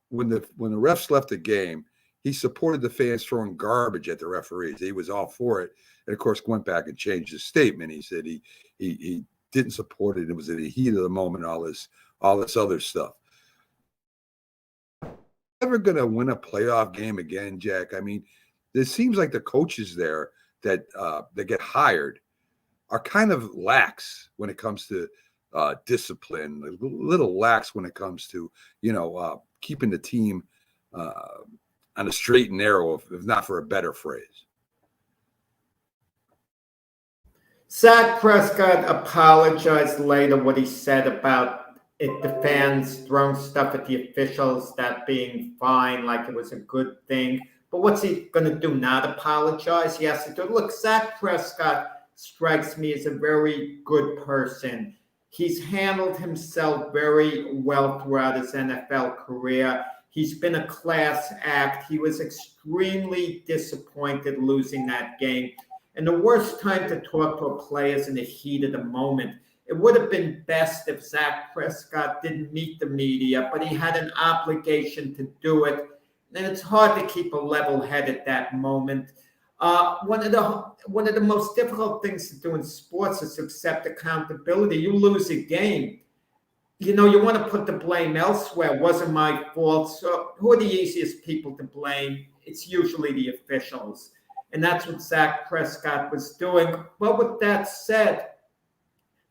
when the refs left the game, he supported the fans throwing garbage at the referees. He was all for it. And, of course, went back and changed his statement. He said he didn't support it. It was in the heat of the moment, all this other stuff. Never going to win a playoff game again, Jack. I mean, it seems like the coaches there that get hired are kind of lax when it comes to discipline, a little lax when it comes to, keeping the team on a straight and narrow, if not for a better phrase. Dak Prescott apologized later what he said about the fans throwing stuff at the officials, that being fine, like it was a good thing. But what's he going to do, not apologize? He has to do. Look, Dak Prescott strikes me as a very good person. He's handled himself very well throughout his NFL career. He's been a class act. He was extremely disappointed losing that game. And the worst time to talk to a player is in the heat of the moment. It would have been best if Dak Prescott didn't meet the media, but he had an obligation to do it. And it's hard to keep a level head at that moment. One of the most difficult things to do in sports is to accept accountability. You lose a game, you want to put the blame elsewhere. It wasn't my fault. So who are the easiest people to blame? It's usually the officials. And that's what Dak Prescott was doing. But with that said,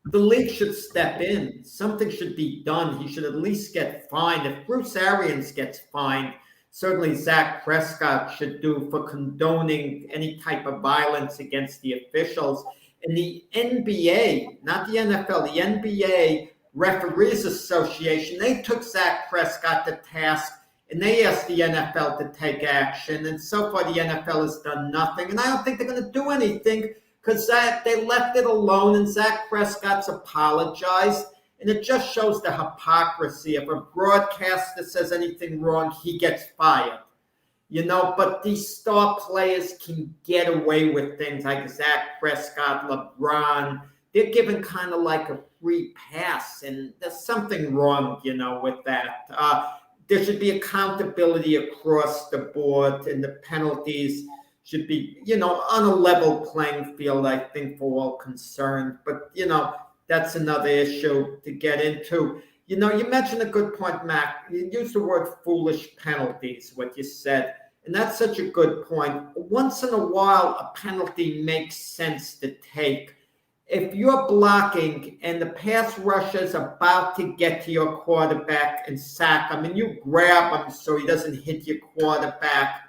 the league should step in. Something should be done. He should at least get fined. If Bruce Arians gets fined, certainly Dak Prescott should do for condoning any type of violence against the officials. And the NBA, not the NFL, the NBA Referees Association, they took Dak Prescott to task and they asked the NFL to take action. And so far, the NFL has done nothing. And I don't think they're going to do anything because they left it alone and Dak Prescott's apologized. And it just shows the hypocrisy. If a broadcaster says anything wrong, he gets fired. But these star players can get away with things like Dak Prescott, LeBron. They're given kind of like a free pass. And there's something wrong, with that. There should be accountability across the board, and the penalties should be, on a level playing field, I think, for all concerned. But, that's another issue to get into. You mentioned a good point, Mac. You used the word foolish penalties, what you said. And that's such a good point. Once in a while, a penalty makes sense to take. If you're blocking and the pass rusher is about to get to your quarterback and sack him, and you grab him so he doesn't hit your quarterback,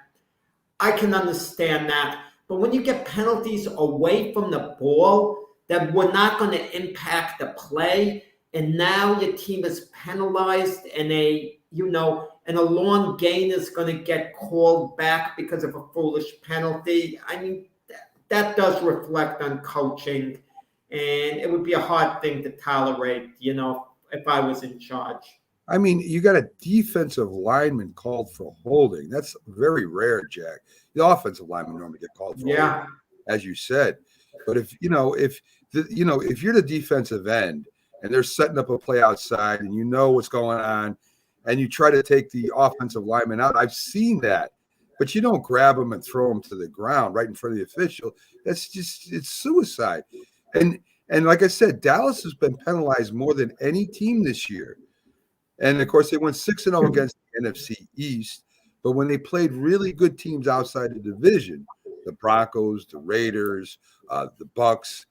I can understand that. But when you get penalties away from the ball that were not going to impact the play, and now your team is penalized and a long gain is going to get called back because of a foolish penalty, I mean, that does reflect on coaching. And it would be a hard thing to tolerate, if I was in charge. I mean, you got a defensive lineman called for holding. That's very rare, Jack. The offensive lineman normally get called for holding, as you said. But if you're the defensive end and they're setting up a play outside and you know what's going on and you try to take the offensive lineman out, I've seen that. But you don't grab him and throw him to the ground right in front of the official. It's suicide. And like I said, Dallas has been penalized more than any team this year. And, of course, they went 6-0 against the NFC East. But when they played really good teams outside the division, the Broncos, the Raiders, the Bucks,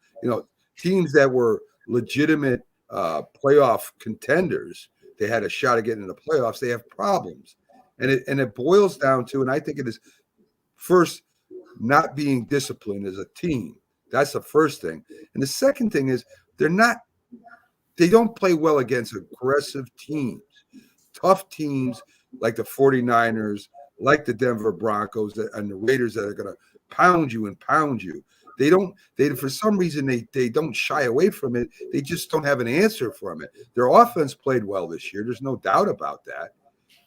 teams that were legitimate playoff contenders, they had a shot at getting in the playoffs. They have problems. And it boils down to, and I think it is first, not being disciplined as a team. That's the first thing. And the second thing is they don't play well against aggressive teams, tough teams like the 49ers, like the Denver Broncos and the Raiders that are going to pound you. They for some reason, they don't shy away from it. They just don't have an answer from it. Their offense played well this year. There's no doubt about that.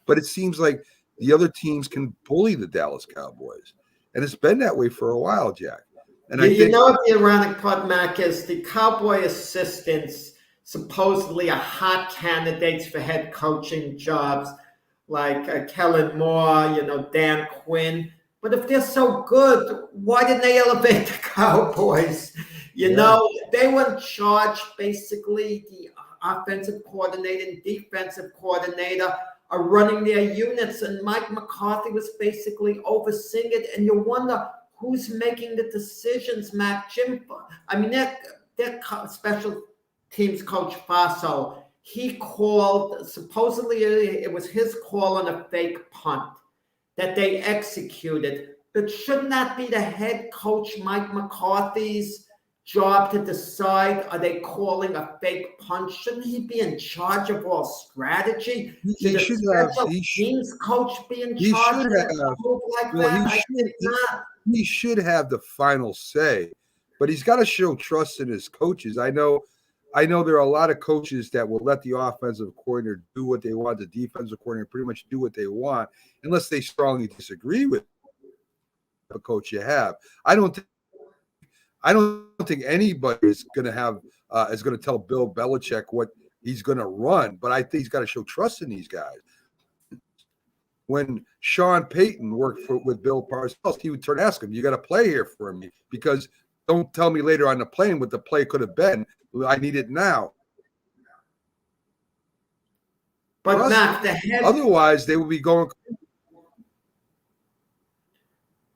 But it seems like the other teams can bully the Dallas Cowboys. And it's been that way for a while, Jack. And you know what the ironic part, Mac, is the Cowboy assistants supposedly are hot candidates for head coaching jobs like Kellen Moore, Dan Quinn. But if they're so good, why didn't they elevate the Cowboys? They were in charge, basically. The offensive coordinator and defensive coordinator are running their units, and Mike McCarthy was basically overseeing it. And you wonder who's making the decisions, Matt? Their special teams coach Faso, he called, supposedly it was his call on a fake punt that they executed. But shouldn't that be the head coach, Mike McCarthy's job to decide, are they calling a fake punt? Shouldn't he be in charge of all strategy? He should have. Teams coach be in charge of a move like that? He should have the final say, but he's got to show trust in his coaches. I know I know there are a lot of coaches that will let the offensive coordinator do what they want, the defensive coordinator pretty much do what they want, unless they strongly disagree with the coach you have. I don't think anybody is going to have is going to tell Bill Belichick what he's going to run, but I think he's got to show trust in these guys. When Sean Payton worked with Bill Parcells, he would turn and ask him, "You got to play here for me, because don't tell me later on the plane what the play could have been. I need it now." But not the head. Otherwise, they would be going.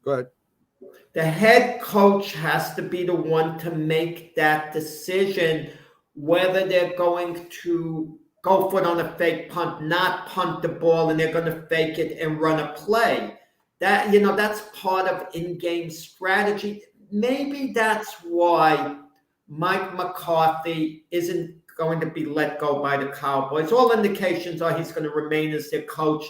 Go ahead. The head coach has to be the one to make that decision whether they're going to go for it on a fake punt, not punt the ball, and they're going to fake it and run a play. That, that's part of in-game strategy. Maybe that's why Mike McCarthy isn't going to be let go by the Cowboys. All indications are he's going to remain as their coach.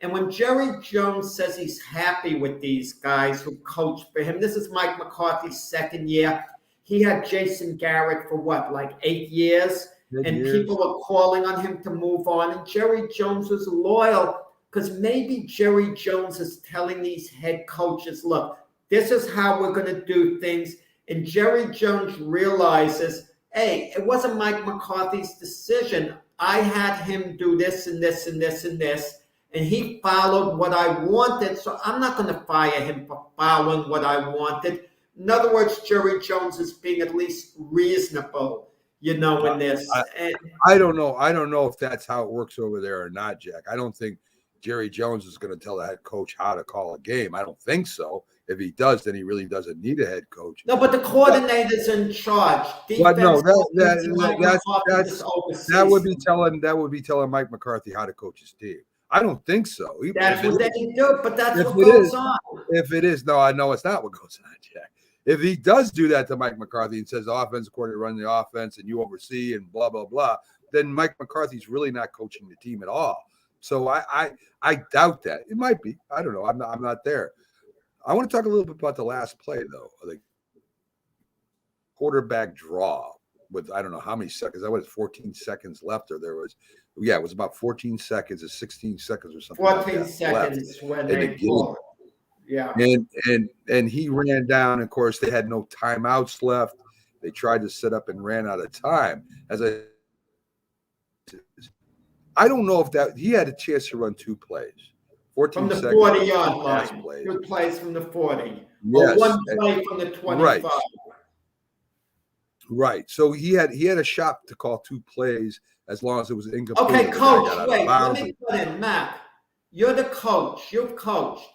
And when Jerry Jones says he's happy with these guys who coached for him, this is Mike McCarthy's second year. He had Jason Garrett for like 8 years? People are calling on him to move on. And Jerry Jones was loyal because maybe Jerry Jones is telling these head coaches, look, this is how we're going to do things. And Jerry Jones realizes, hey, it wasn't Mike McCarthy's decision. I had him do this and this and this and this. And he followed what I wanted. So I'm not going to fire him for following what I wanted. In other words, Jerry Jones is being at least reasonable, in this. I don't know. I don't know if that's how it works over there or not, Jack. I don't think Jerry Jones is going to tell the head coach how to call a game. I don't think so. If he does, then he really doesn't need a head coach. No, but the coordinator's in charge. But no, that would be telling Mike McCarthy how to coach his team. I don't think so. That's what they do, but that's what goes on. If it is, no, I know it's not what goes on, Jack. If he does do that to Mike McCarthy and says the offensive coordinator run the offense and you oversee and blah, blah, blah, then Mike McCarthy's really not coaching the team at all. So I doubt that. It might be. I don't know. I'm not there. I want to talk a little bit about the last play, though. The quarterback draw with I don't know how many seconds. That was 14 seconds left, or there was, it was about 14 seconds or 16 seconds or something. 14 seconds when they scored. Yeah. And he ran down. Of course, they had no timeouts left. They tried to set up and ran out of time. I don't know if that he had a chance to run 2 plays. 14 from the seconds 40-yard line. 2 plays from the 40. Yes. Or 1 play from the 25. Right. So he had a shot to call 2 plays as long as it was incomplete. Okay, coach, wait, let me put in, Matt. You're the coach. You've coached.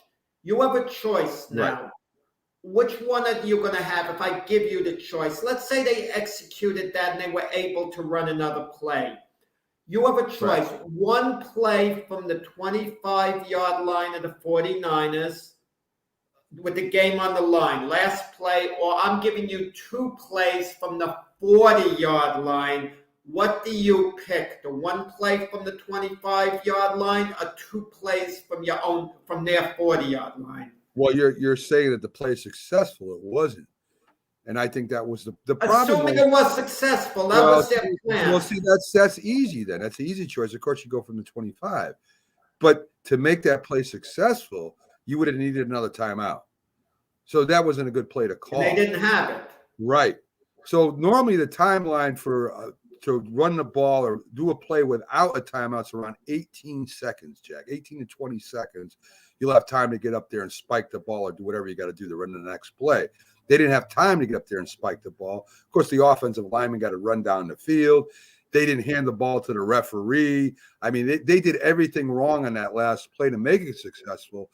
You have a choice now. Right. Which one are you going to have if I give you the choice? Let's say they executed that and they were able to run another play. You have a choice. Right. 1 play from the 25-yard line of the 49ers with the game on the line. Last play, or I'm giving you 2 plays from the 40-yard line. What do you pick? The 1 play from the 25-yard line or 2 plays from their 40-yard line? Well, you're saying that the play is successful. It wasn't. And I think that was the problem. Assuming it was successful, that was their plan. Well, see, that's easy then. That's the easy choice. Of course, you go from the 25. But to make that play successful, you would have needed another timeout. So that wasn't a good play to call. And they didn't have it. Right. So normally the timeline for to run the ball or do a play without a timeout is around 18 seconds, Jack. 18 to 20 seconds. You'll have time to get up there and spike the ball or do whatever you got to do to run the next play. They didn't have time to get up there and spike the ball. Of course, the offensive lineman got to run down the field. They didn't hand the ball to the referee. I mean, they did everything wrong on that last play to make it successful.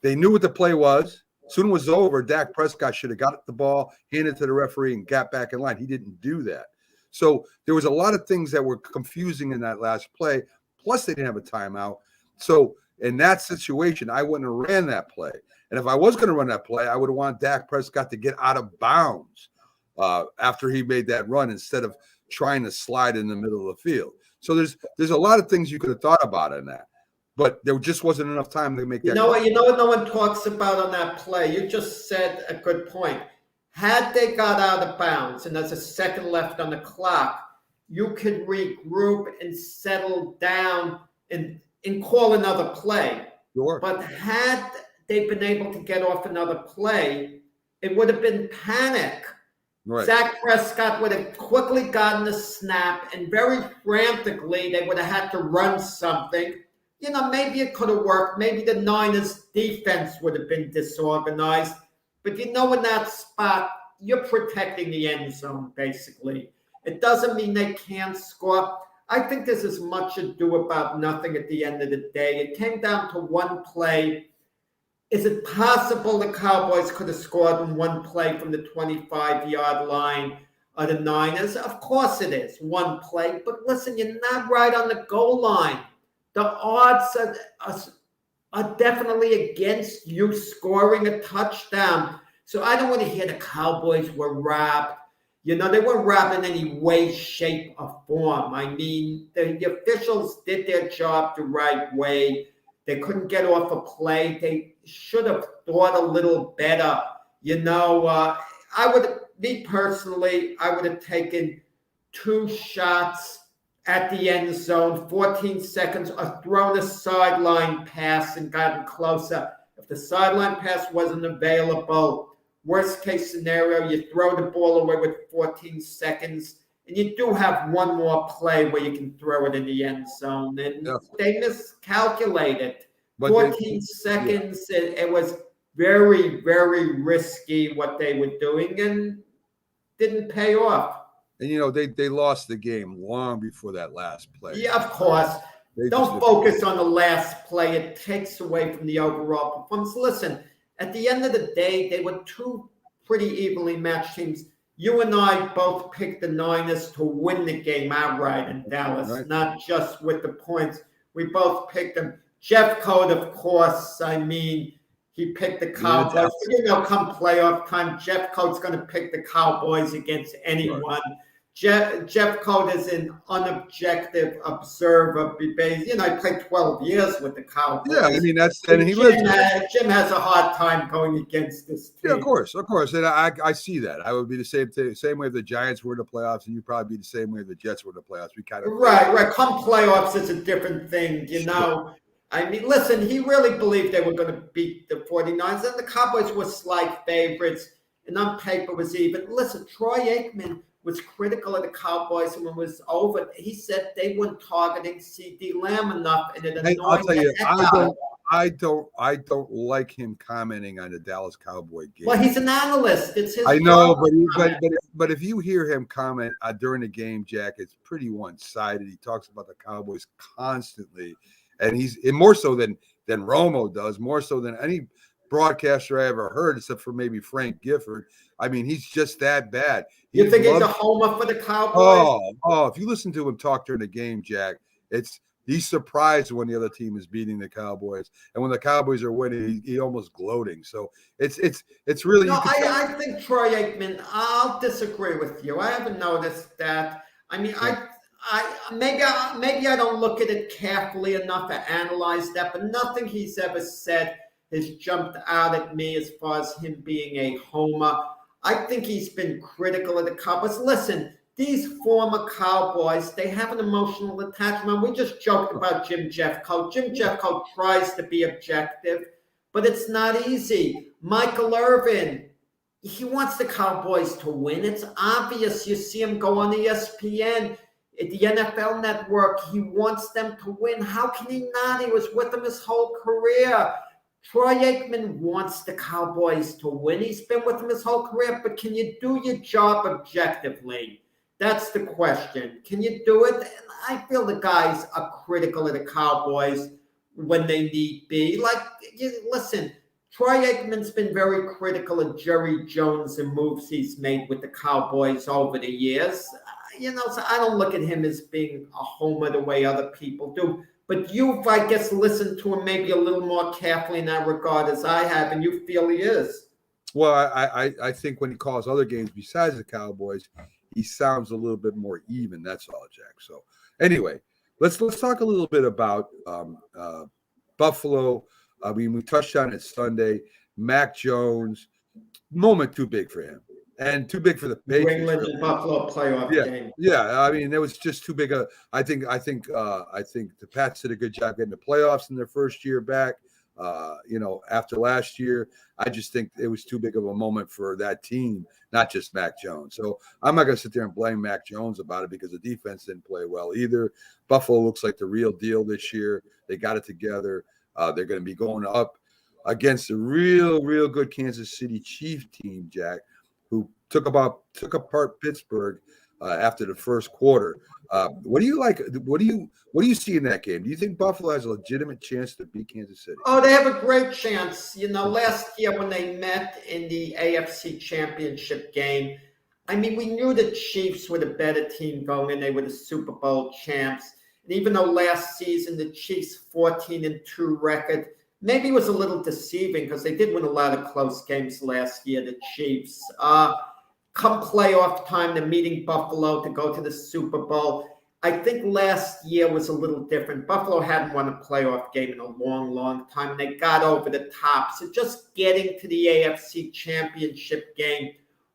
They knew what the play was. As soon as it was over, Dak Prescott should have got the ball, handed it to the referee, and got back in line. He didn't do that. So there was a lot of things that were confusing in that last play. Plus, they didn't have a timeout. So in that situation, I wouldn't have ran that play. And if I was going to run that play, I would have wanted Dak Prescott to get out of bounds after he made that run instead of trying to slide in the middle of the field. So there's a lot of things you could have thought about in that. But there just wasn't enough time to make that. You know what no one talks about on that play? You just said a good point. Had they got out of bounds and there's a second left on the clock, you could regroup and settle down and call another play. Sure. But had they been able to get off another play, it would have been panic. Right. Dak Prescott would have quickly gotten the snap, and very frantically they would have had to run something. You know, maybe it could have worked. Maybe the Niners defense would have been disorganized. But you know, in that spot, you're protecting the end zone, basically. It doesn't mean they can't score. I think there's as much ado about nothing at the end of the day. It came down to one play. Is it possible the Cowboys could have scored in one play from the 25-yard line of the Niners? Of course it is, one play. But listen, you're not right on the goal line. The odds are definitely against you scoring a touchdown. So I don't want to hear the Cowboys were robbed. You know, they weren't robbed in any way, shape, or form. I mean, the officials did their job the right way. They couldn't get off a play. They should have thought a little better. You know, I would have taken 2 shots at the end zone, 14 seconds, or thrown a sideline pass and gotten closer. If the sideline pass wasn't available, worst case scenario, you throw the ball away with 14 seconds, and you do have one more play where you can throw it in the end zone. And they miscalculated. 14 seconds, it was very, very risky what they were doing and didn't pay off. And, you know, they lost the game long before that last play. Yeah, of course. Don't focus on the last play. It takes away from the overall performance. Listen, at the end of the day, they were 2 pretty evenly matched teams. You and I both picked the Niners to win the game outright in Dallas, not just with the points. We both picked them. Jeff Code, of course, I mean, he picked the Cowboys. You know, come playoff time, Jeff Code's going to pick the Cowboys against anyone. Right. Jeff Code is an unobjective observer. You know, I played 12 years with the Cowboys. Yeah, I mean, that's – and he lives – Jim has a hard time going against this team. Yeah, of course. And I see that. I would be the same way if the Giants were in the playoffs, and you'd probably be the same way if the Jets were in the playoffs. We kind of – Right. Come playoffs, it's a different thing, you know. I mean, listen, he really believed they were going to beat the 49ers, and the Cowboys were slight favorites, and on paper was even. Listen, Troy Aikman was critical of the Cowboys, and when it was over, he said they weren't targeting CD Lamb enough, and it annoyed I'll tell you, I don't like him commenting on the Dallas Cowboy game. Well, he's an analyst. It's his. I know, but if you hear him comment during the game, Jack, it's pretty one-sided. He talks about the Cowboys constantly. And he's more so than Romo does, more so than any broadcaster I ever heard, except for maybe Frank Gifford. I mean, he's just that bad. You think he's a homer for the Cowboys? Oh! If you listen to him talk during the game, Jack, he's surprised when the other team is beating the Cowboys, and when the Cowboys are winning, he's almost gloating. So it's really. No, I think Troy Aikman. I'll disagree with you. I haven't noticed that. I mean, maybe I don't look at it carefully enough to analyze that, but nothing he's ever said has jumped out at me as far as him being a homer. I think he's been critical of the Cowboys. Listen, these former Cowboys, they have an emotional attachment. We just joked about Jim Jeffcoat. Jim Jeffcoat tries to be objective, but it's not easy. Michael Irvin, he wants the Cowboys to win. It's obvious. You see him go on ESPN. At the NFL Network, he wants them to win. How can he not? He was with them his whole career. Troy Aikman wants the Cowboys to win. He's been with them his whole career, but can you do your job objectively? That's the question. Can you do it? And I feel the guys are critical of the Cowboys when they need be. Listen, Troy Aikman's been very critical of Jerry Jones and moves he's made with the Cowboys over the years. You know, so I don't look at him as being a homer the way other people do. But you've, I guess, listened to him maybe a little more carefully in that regard as I have, and you feel he is. Well, I think when he calls other games besides the Cowboys, he sounds a little bit more even. That's all, Jack. So anyway, let's talk a little bit about Buffalo. I mean, we touched on it Sunday. Mac Jones, moment too big for him. and too big for the New Patriots. England and Buffalo playoff game. Yeah. I mean, it was just too big. I think the Pats did a good job getting the playoffs in their first year back. After last year, I just think it was too big of a moment for that team, not just Mac Jones. So I'm not going to sit there and blame Mac Jones about it because the defense didn't play well either. Buffalo looks like the real deal this year. They got it together. They're going to be going up against a real good Kansas City Chiefs team, Jack, who took apart Pittsburgh after the first quarter. What do you like? What do you see in that game? Do you think Buffalo has a legitimate chance to beat Kansas City? Oh, they have a great chance. Last year when they met in the AFC Championship game, I mean, we knew the Chiefs were the better team going in. They were the Super Bowl champs. And even though last season the Chiefs' 14-2 record maybe was a little deceiving because they did win a lot of close games last year, the Chiefs. Come playoff time, they're meeting Buffalo to go to the Super Bowl. I think last year was a little different. Buffalo hadn't won a playoff game in a long time, and they got over the top. So just getting to the AFC Championship game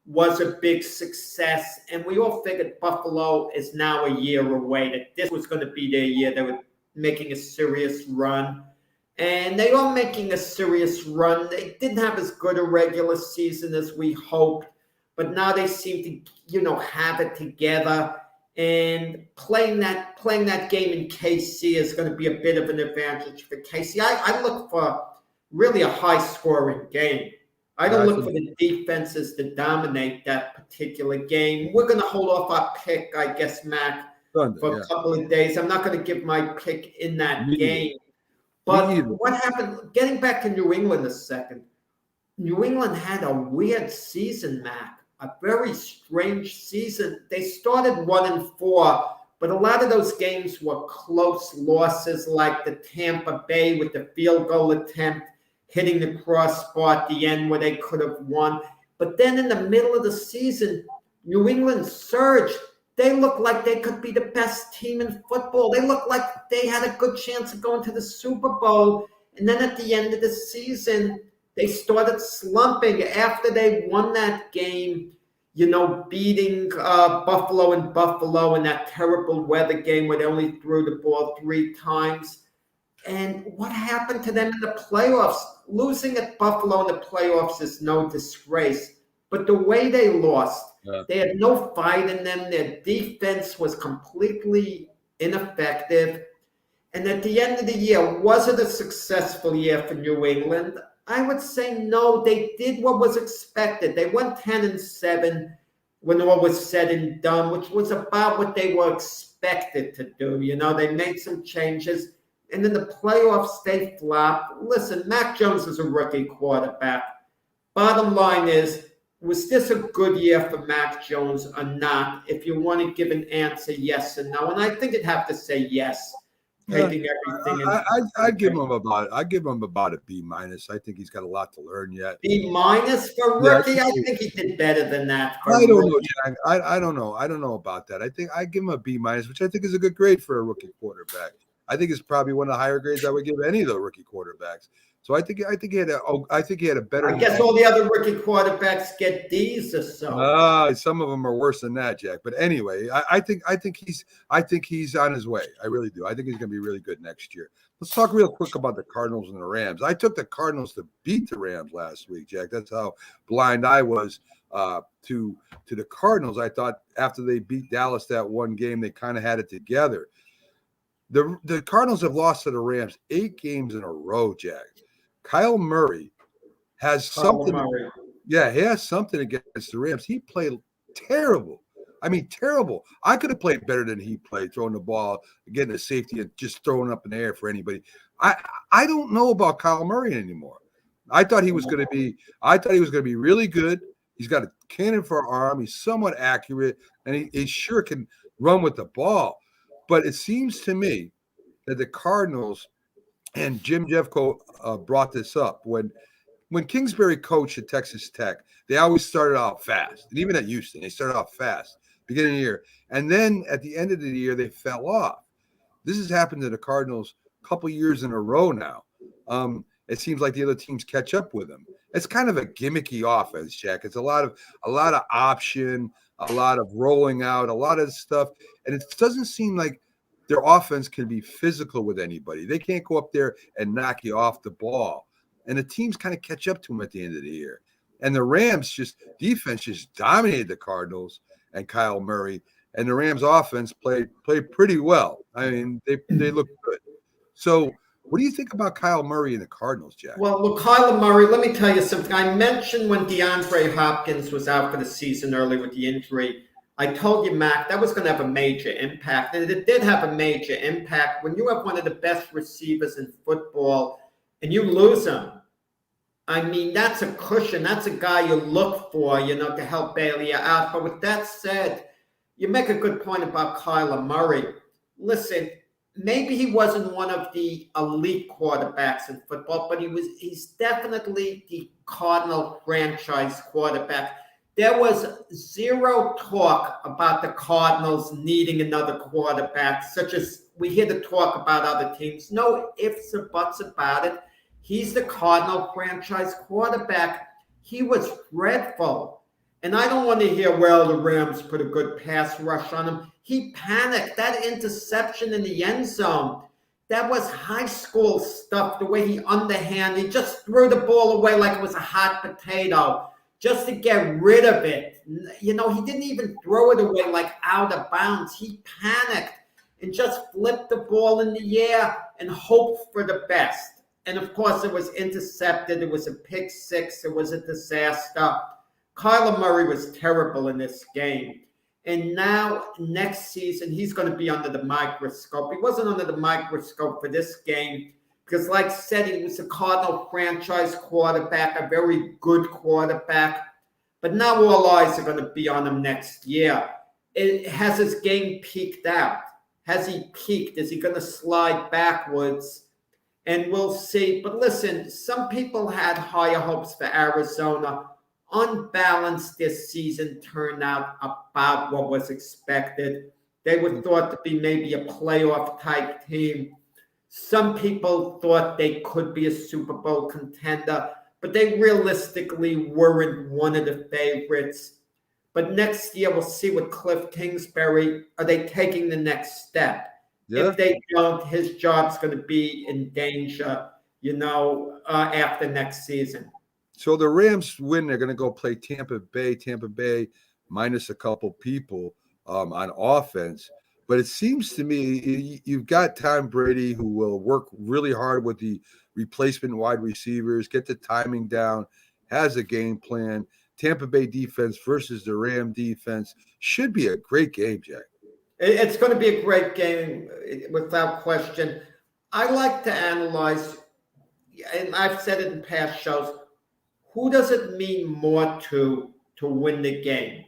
was a big success, and we all figured Buffalo is now a year away, that this was going to be their year. They were making a serious run, and they are making a serious run. They didn't have as good a regular season as we hoped, but now they seem to, have it together. And playing that game in KC is going to be a bit of an advantage for KC. I look for really a high-scoring game. I don't look for the defenses to dominate that particular game. We're going to hold off our pick, I guess, Mac, for a couple of days. I'm not going to give my pick in that game. But what happened, getting back to New England a second, New England had a weird season, Mac, a very strange season. They started 1-4, but a lot of those games were close losses, like the Tampa Bay with the field goal attempt, hitting the crossbar at the end where they could have won. But then in the middle of the season, New England surged. They looked like they could be the best team in football. They looked like they had a good chance of going to the Super Bowl. And then at the end of the season, they started slumping after they won that game, beating Buffalo in that terrible weather game where they only threw the ball 3 times. And what happened to them in the playoffs? Losing at Buffalo in the playoffs is no disgrace. But the way they lost, they had no fight in them. Their defense was completely ineffective. And at the end of the year, was it a successful year for New England? I would say no. They did what was expected. They went 10-7 when all was said and done, which was about what they were expected to do. They made some changes. And in the playoffs, they flopped. Listen, Mac Jones is a rookie quarterback. Bottom line is, was this a good year for Mac Jones or not? If you want to give an answer, yes or no. And I think you'd have to say yes. Taking everything. I give him about a B-. I think he's got a lot to learn yet. B- for rookie? I think he did better than that. I don't know, Jack. I don't know. I don't know about that. I think I give him a B-, which I think is a good grade for a rookie quarterback. I think it's probably one of the higher grades I would give any of the rookie quarterbacks. So I think he had a better. I guess all the other rookie quarterbacks get D's or so. Some of them are worse than that, Jack. But anyway, I think he's on his way. I really do. I think he's going to be really good next year. Let's talk real quick about the Cardinals and the Rams. I took the Cardinals to beat the Rams last week, Jack. That's how blind I was to the Cardinals. I thought after they beat Dallas that one game, they kind of had it together. The Cardinals have lost to the Rams 8 games in a row, Jack. Kyle Murray has something. Yeah, he has something against the Rams. He played terrible. I mean, terrible. I could have played better than he played, throwing the ball, getting a safety, and just throwing up in the air for anybody. I don't know about Kyle Murray anymore. I thought he was going to be really good. He's got a cannon for an arm. He's somewhat accurate, and he sure can run with the ball. But it seems to me that the Cardinals, and Jim Jeffco brought this up, when Kingsbury coached at Texas Tech, they always started out fast. And even at Houston, they started off fast, beginning of the year. And then at the end of the year, they fell off. This has happened to the Cardinals a couple years in a row now. And it seems like the other teams catch up with them. It's kind of a gimmicky offense, Jack. It's a lot of option, a lot of rolling out, a lot of stuff, and it doesn't seem like their offense can be physical with anybody. They can't go up there and knock you off the ball, and the teams kind of catch up to them at the end of the year. And the Rams defense just dominated the Cardinals and Kyle Murray, and the Rams offense played pretty well. I mean, they look good. So what do you think about Kyle Murray and the Cardinals, Jack? Well, look, Kyler Murray, let me tell you something. I mentioned when DeAndre Hopkins was out for the season early with the injury, I told you, Mac, that was going to have a major impact. And it did have a major impact. When you have one of the best receivers in football and you lose him, I mean, that's a cushion. That's a guy you look for, to help bail you out. But with that said, you make a good point about Kyler Murray. Listen, maybe he wasn't one of the elite quarterbacks in football, but he's definitely the Cardinal franchise quarterback. There was zero talk about the Cardinals needing another quarterback, such as we hear the talk about other teams. No ifs or buts about it. He's the Cardinal franchise quarterback. He was dreadful. And I don't want to hear, well, the Rams put a good pass rush on him. He panicked. That interception in the end zone, that was high school stuff, the way he underhand. He just threw the ball away like it was a hot potato just to get rid of it. He didn't even throw it away like out of bounds. He panicked and just flipped the ball in the air and hoped for the best. And, of course, it was intercepted. It was a pick six. It was a disaster. Kyler Murray was terrible in this game. And now, next season, he's going to be under the microscope. He wasn't under the microscope for this game because, like I said, he was a Cardinal franchise quarterback, a very good quarterback. But now all eyes are going to be on him next year. Has his game peaked out? Has he peaked? Is he going to slide backwards? And we'll see. But listen, some people had higher hopes for Arizona. Unbalanced, this season turned out about what was expected. They were thought to be maybe a playoff type team. Some people thought they could be a Super Bowl contender, but they realistically weren't one of the favorites. But next year, we'll see with Cliff Kingsbury. Are they taking the next step? Yeah. If they don't, his job's going to be in danger, after next season. So the Rams win. They're going to go play Tampa Bay minus a couple people on offense. But it seems to me you've got Tom Brady, who will work really hard with the replacement wide receivers, get the timing down, has a game plan. Tampa Bay defense versus the Ram defense should be a great game, Jack. It's going to be a great game without question. I like to analyze, and I've said it in past shows, who does it mean more to win the game?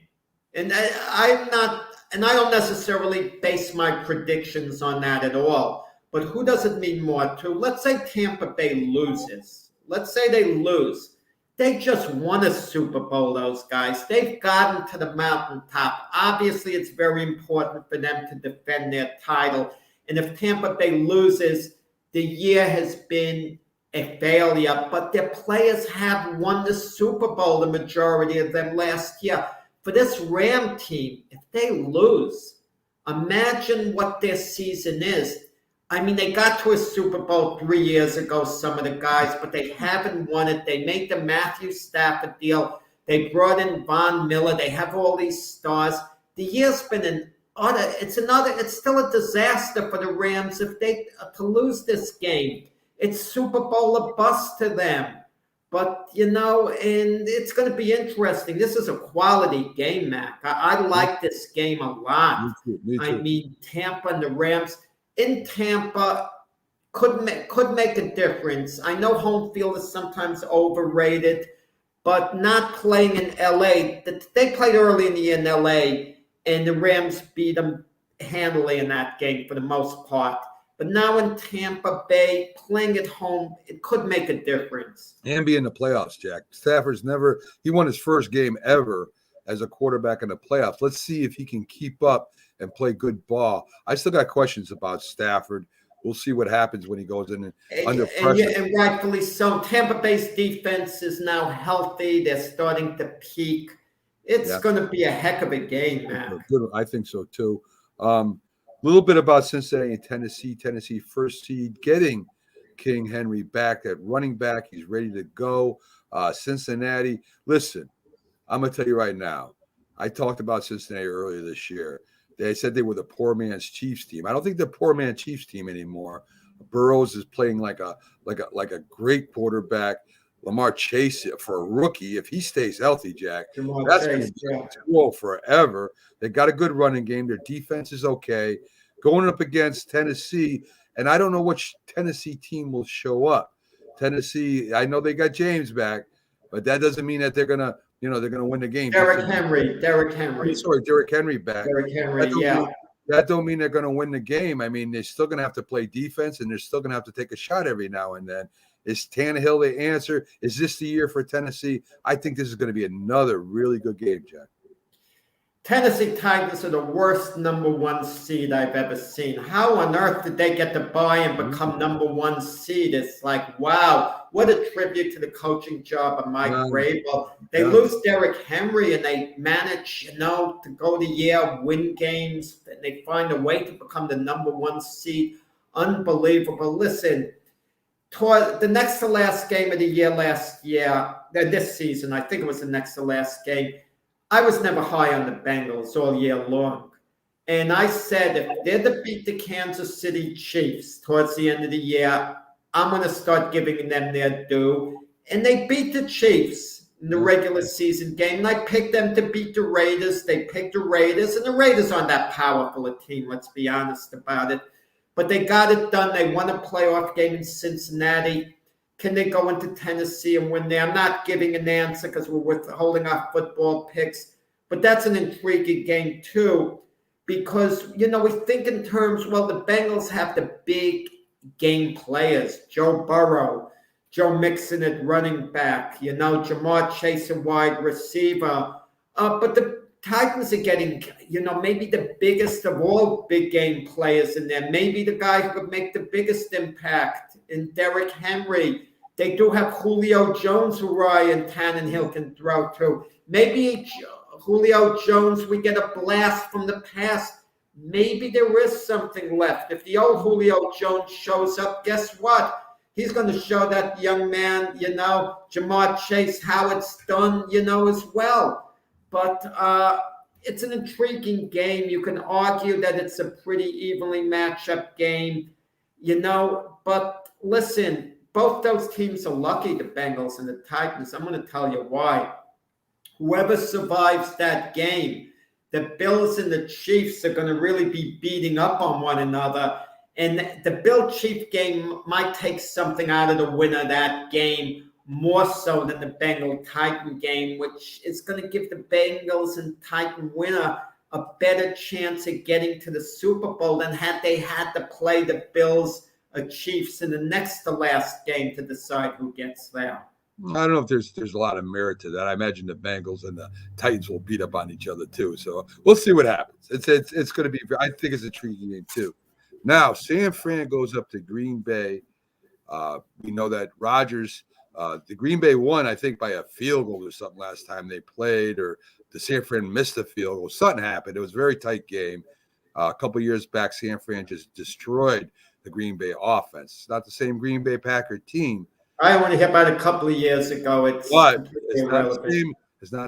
And I don't necessarily base my predictions on that at all, but who does it mean more to? Let's say Tampa Bay loses. Let's say they lose. They just won a Super Bowl, those guys. They've gotten to the mountaintop. Obviously, it's very important for them to defend their title. And if Tampa Bay loses, the year has been a failure. But their players have won the Super Bowl, the majority of them last year. For this Ram team, if they lose, imagine what their season is. I mean, they got to a Super Bowl 3 years ago, some of the guys, but they haven't won it. They made the Matthew Stafford deal. They brought in Von Miller. They have all these stars. The year's been it's still a disaster for the Rams if they to lose this game. It's Super Bowl or bust to them. But, and it's going to be interesting. This is a quality game, Mac. I like this game a lot. Me too. I mean, Tampa and the Rams. In Tampa, could make a difference. I know home field is sometimes overrated, but not playing in LA. They played early in the year in LA, and the Rams beat them handily in that game for the most part. But now in Tampa Bay, playing at home, it could make a difference. And be in the playoffs, Jack. Stafford's he won his first game ever as a quarterback in the playoffs. Let's see if he can keep up and play good ball. I still got questions about Stafford. we'll see what happens when he goes in under pressure. And, and rightfully so. Tampa Bay's defense is now healthy. They're starting to peak. It's going to be a heck of a game, man. Good. I think so too. Little bit about Cincinnati and Tennessee. Tennessee first seed, getting King Henry back at running back. He's ready to go. Cincinnati, listen, I'm going to tell you right now. I talked about Cincinnati earlier this year. They said they were the poor man's Chiefs team. I don't think they're poor man's Chiefs team anymore. Burrows is playing like a great quarterback. Lamar Chase, for a rookie, if he stays healthy, Jack, that's going to be cool forever. They got a good running game. Their defense is okay. Going up against Tennessee, and I don't know which Tennessee team will show up. Tennessee, I know they got James back, but that doesn't mean that they're gonna win the game. Derrick Henry. Sorry, Derrick Henry back. Derrick Henry, that don't mean they're going to win the game. I mean, they're still going to have to play defense, and they're still going to have to take a shot every now and then. Is Tannehill the answer? Is this the year for Tennessee? I think this is going to be another really good game, Jack. Tennessee Titans are the worst number 1 seed I've ever seen. How on earth did they get to buy and become number 1 seed? It's like, wow, what a tribute to the coaching job of Mike Vrabel. They lose Derrick Henry and they manage, to go to Yale, win games, and they find a way to become the number 1 seed. Unbelievable. Listen, toward the next to last game of the year this season, I think it was the next to last game, I was never high on the Bengals all year long. And I said, if they're to beat the Kansas City Chiefs towards the end of the year, I'm going to start giving them their due. And they beat the Chiefs in the regular season game. And I picked them to beat the Raiders. They picked the Raiders. And the Raiders aren't that powerful a team, let's be honest about it. But they got it done. They won a playoff game in Cincinnati. Can they go into Tennessee and win there? I'm not giving an answer because we're withholding our football picks. But that's an intriguing game too, because, we think in terms, well, the Bengals have the big game players, Joe Burrow, Joe Mixon at running back, Jamar Chase at wide receiver. But the Titans are getting, maybe the biggest of all big game players in there. Maybe the guy who could make the biggest impact in Derrick Henry. They do have Julio Jones, who Ryan Tannehill can throw to. Maybe Julio Jones, we get a blast from the past. Maybe there is something left. If the old Julio Jones shows up, guess what? He's going to show that young man, Jamar Chase, how it's done, as well. But it's an intriguing game. You can argue that it's a pretty evenly matched up game, But listen, both those teams are lucky, the Bengals and the Titans. I'm going to tell you why. Whoever survives that game, the Bills and the Chiefs are going to really be beating up on one another. And the Bill-Chief game might take something out of the winner of that game more so than the Bengal-Titan game, which is going to give the Bengals and Titan winner a better chance of getting to the Super Bowl than had they had to play the Bills or Chiefs in the next to last game to decide who gets there. I don't know if there's a lot of merit to that. I imagine the Bengals and the Titans will beat up on each other too. So we'll see what happens. It's going to be. I think it's a intriguing game too. Now San Fran goes up to Green Bay. We know that Rodgers, the Green Bay won, I think, by a field goal or something last time they played, or the San Fran missed a field goal. Something happened. It was a very tight game. A couple of years back, San Fran just destroyed the Green Bay offense. It's not the same Green Bay Packer team. I only heard about a couple of years ago. It's not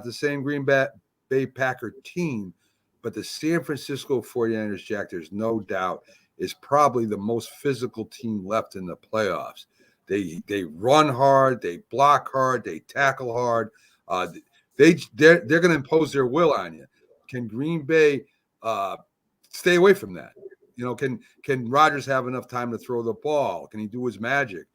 the same Green Bay Packer team, but the San Francisco 49ers, Jack, there's no doubt, is probably the most physical team left in the playoffs. They run hard, they block hard, they tackle hard. They're going to impose their will on you. Can Green Bay stay away from that? Can Rodgers have enough time to throw the ball? Can he do his magic?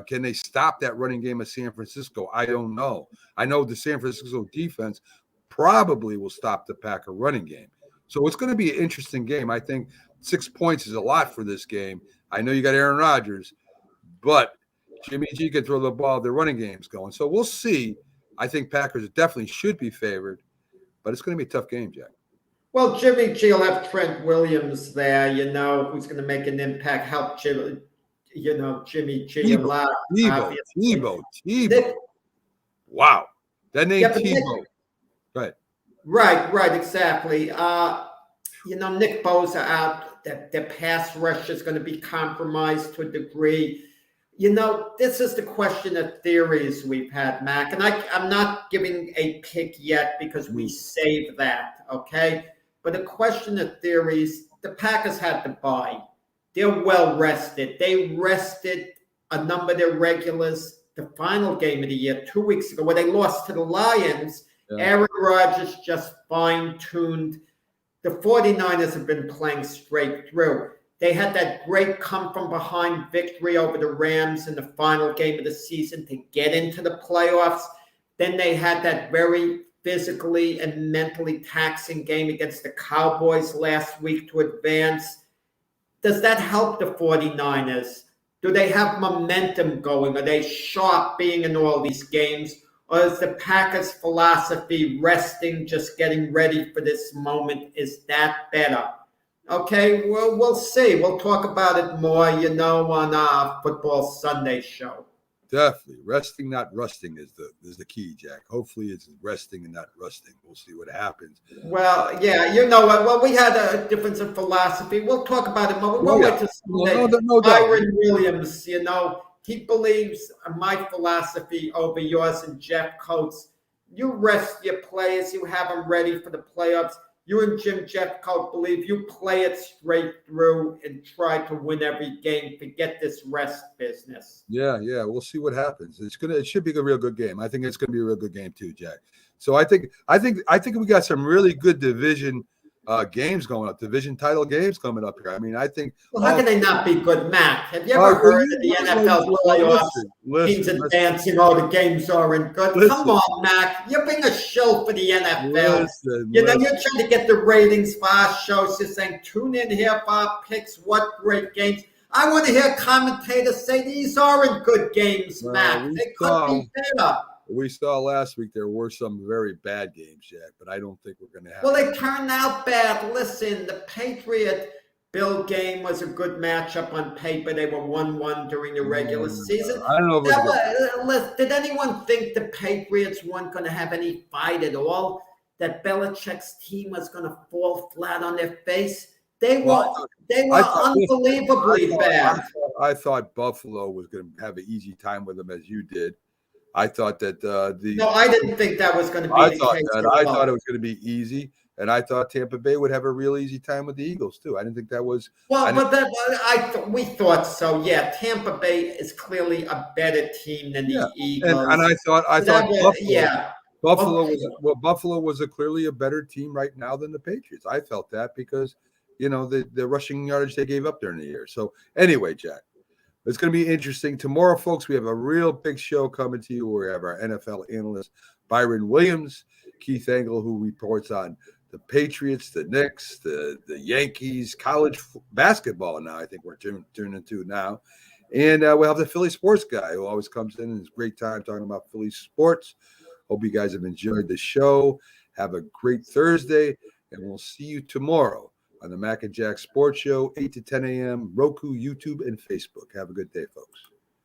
Can they stop that running game of San Francisco? I don't know. I know the San Francisco defense probably will stop the Packer running game. So it's going to be an interesting game. I think 6 points is a lot for this game. I know you got Aaron Rodgers, but Jimmy G can throw the ball. Their running game's going. So we'll see. I think Packers definitely should be favored, but it's going to be a tough game, Jack. Well, Jimmy G will have Trent Williams there, who's going to make an impact, help Jimmy G a lot. Tebow. Wow. That name Tebow. Right, exactly. Nick Bosa out, their pass rush is going to be compromised to a degree. This is the question of theories we've had, Mac, and I'm not giving a pick yet because we saved that, okay? But the question of theories, the Packers had to bye. They're well rested. They rested a number of their regulars the final game of the year 2 weeks ago where they lost to the Lions. Yeah. Aaron Rodgers just fine-tuned. The 49ers have been playing straight through. They had that great come-from-behind victory over the Rams in the final game of the season to get into the playoffs. Then they had that very physically and mentally taxing game against the Cowboys last week to advance. Does that help the 49ers? Do they have momentum going? Are they sharp being in all these games? Or is the Packers' philosophy resting, just getting ready for this moment? Is that better? Okay, well, we'll see. We'll talk about it more, on our Football Sunday show. Definitely. Resting, not rusting is the key, Jack. Hopefully it's resting and not rusting. We'll see what happens. Well, yeah, well, we had a difference in philosophy. We'll talk about it more. We'll wait till Sunday. No Byron Williams, he believes my philosophy over yours and Jeff Coates. You rest your players. You have them ready for the playoffs. You and Jim Jeffcoat believe you play it straight through and try to win every game. Forget this rest business. Yeah. We'll see what happens. It should be a real good game. I think it's going to be a real good game too, Jack. So I think we got some really good division games going up, division title games coming up here. I mean, I think. Well, how can they not be good, Matt? Have you ever heard of the NFL playoffs? Teams advancing, the games aren't good. Come on, Mac. You're being a shill for the NFL. You're trying to get the ratings for our shows. You're saying, tune in here for our picks. What great games. I want to hear commentators say these aren't good games, Mac. They could be better. We saw last week there were some very bad games, Jack, but I don't think we're going to have. Well, they turned out bad. Listen, the Patriot-Bill game was a good matchup on paper. They were 1-1 during the regular season. I don't know. Did anyone think the Patriots weren't going to have any fight at all? That Belichick's team was going to fall flat on their face? They were unbelievably bad. I thought Buffalo was going to have an easy time with them, as you did. I thought that No, I didn't think that was going to be the case. I thought it was going to be easy, and I thought Tampa Bay would have a real easy time with the Eagles too. I didn't think that was. Well, we thought so. Yeah, Tampa Bay is clearly a better team than the Eagles. And I thought Buffalo was clearly a better team right now than the Patriots. I felt that because the rushing yardage they gave up during the year. So anyway, Jack. It's going to be interesting. Tomorrow, folks, we have a real big show coming to you. We have our NFL analyst, Byron Williams, Keith Engel, who reports on the Patriots, the Knicks, the Yankees, college basketball now, I think we're turning to now. And we'll have the Philly sports guy who always comes in and it's a great time talking about Philly sports. Hope you guys have enjoyed the show. Have a great Thursday, and we'll see you tomorrow on the Mac and Jack Sports Show, 8 to 10 a.m., Roku, YouTube, and Facebook. Have a good day, folks.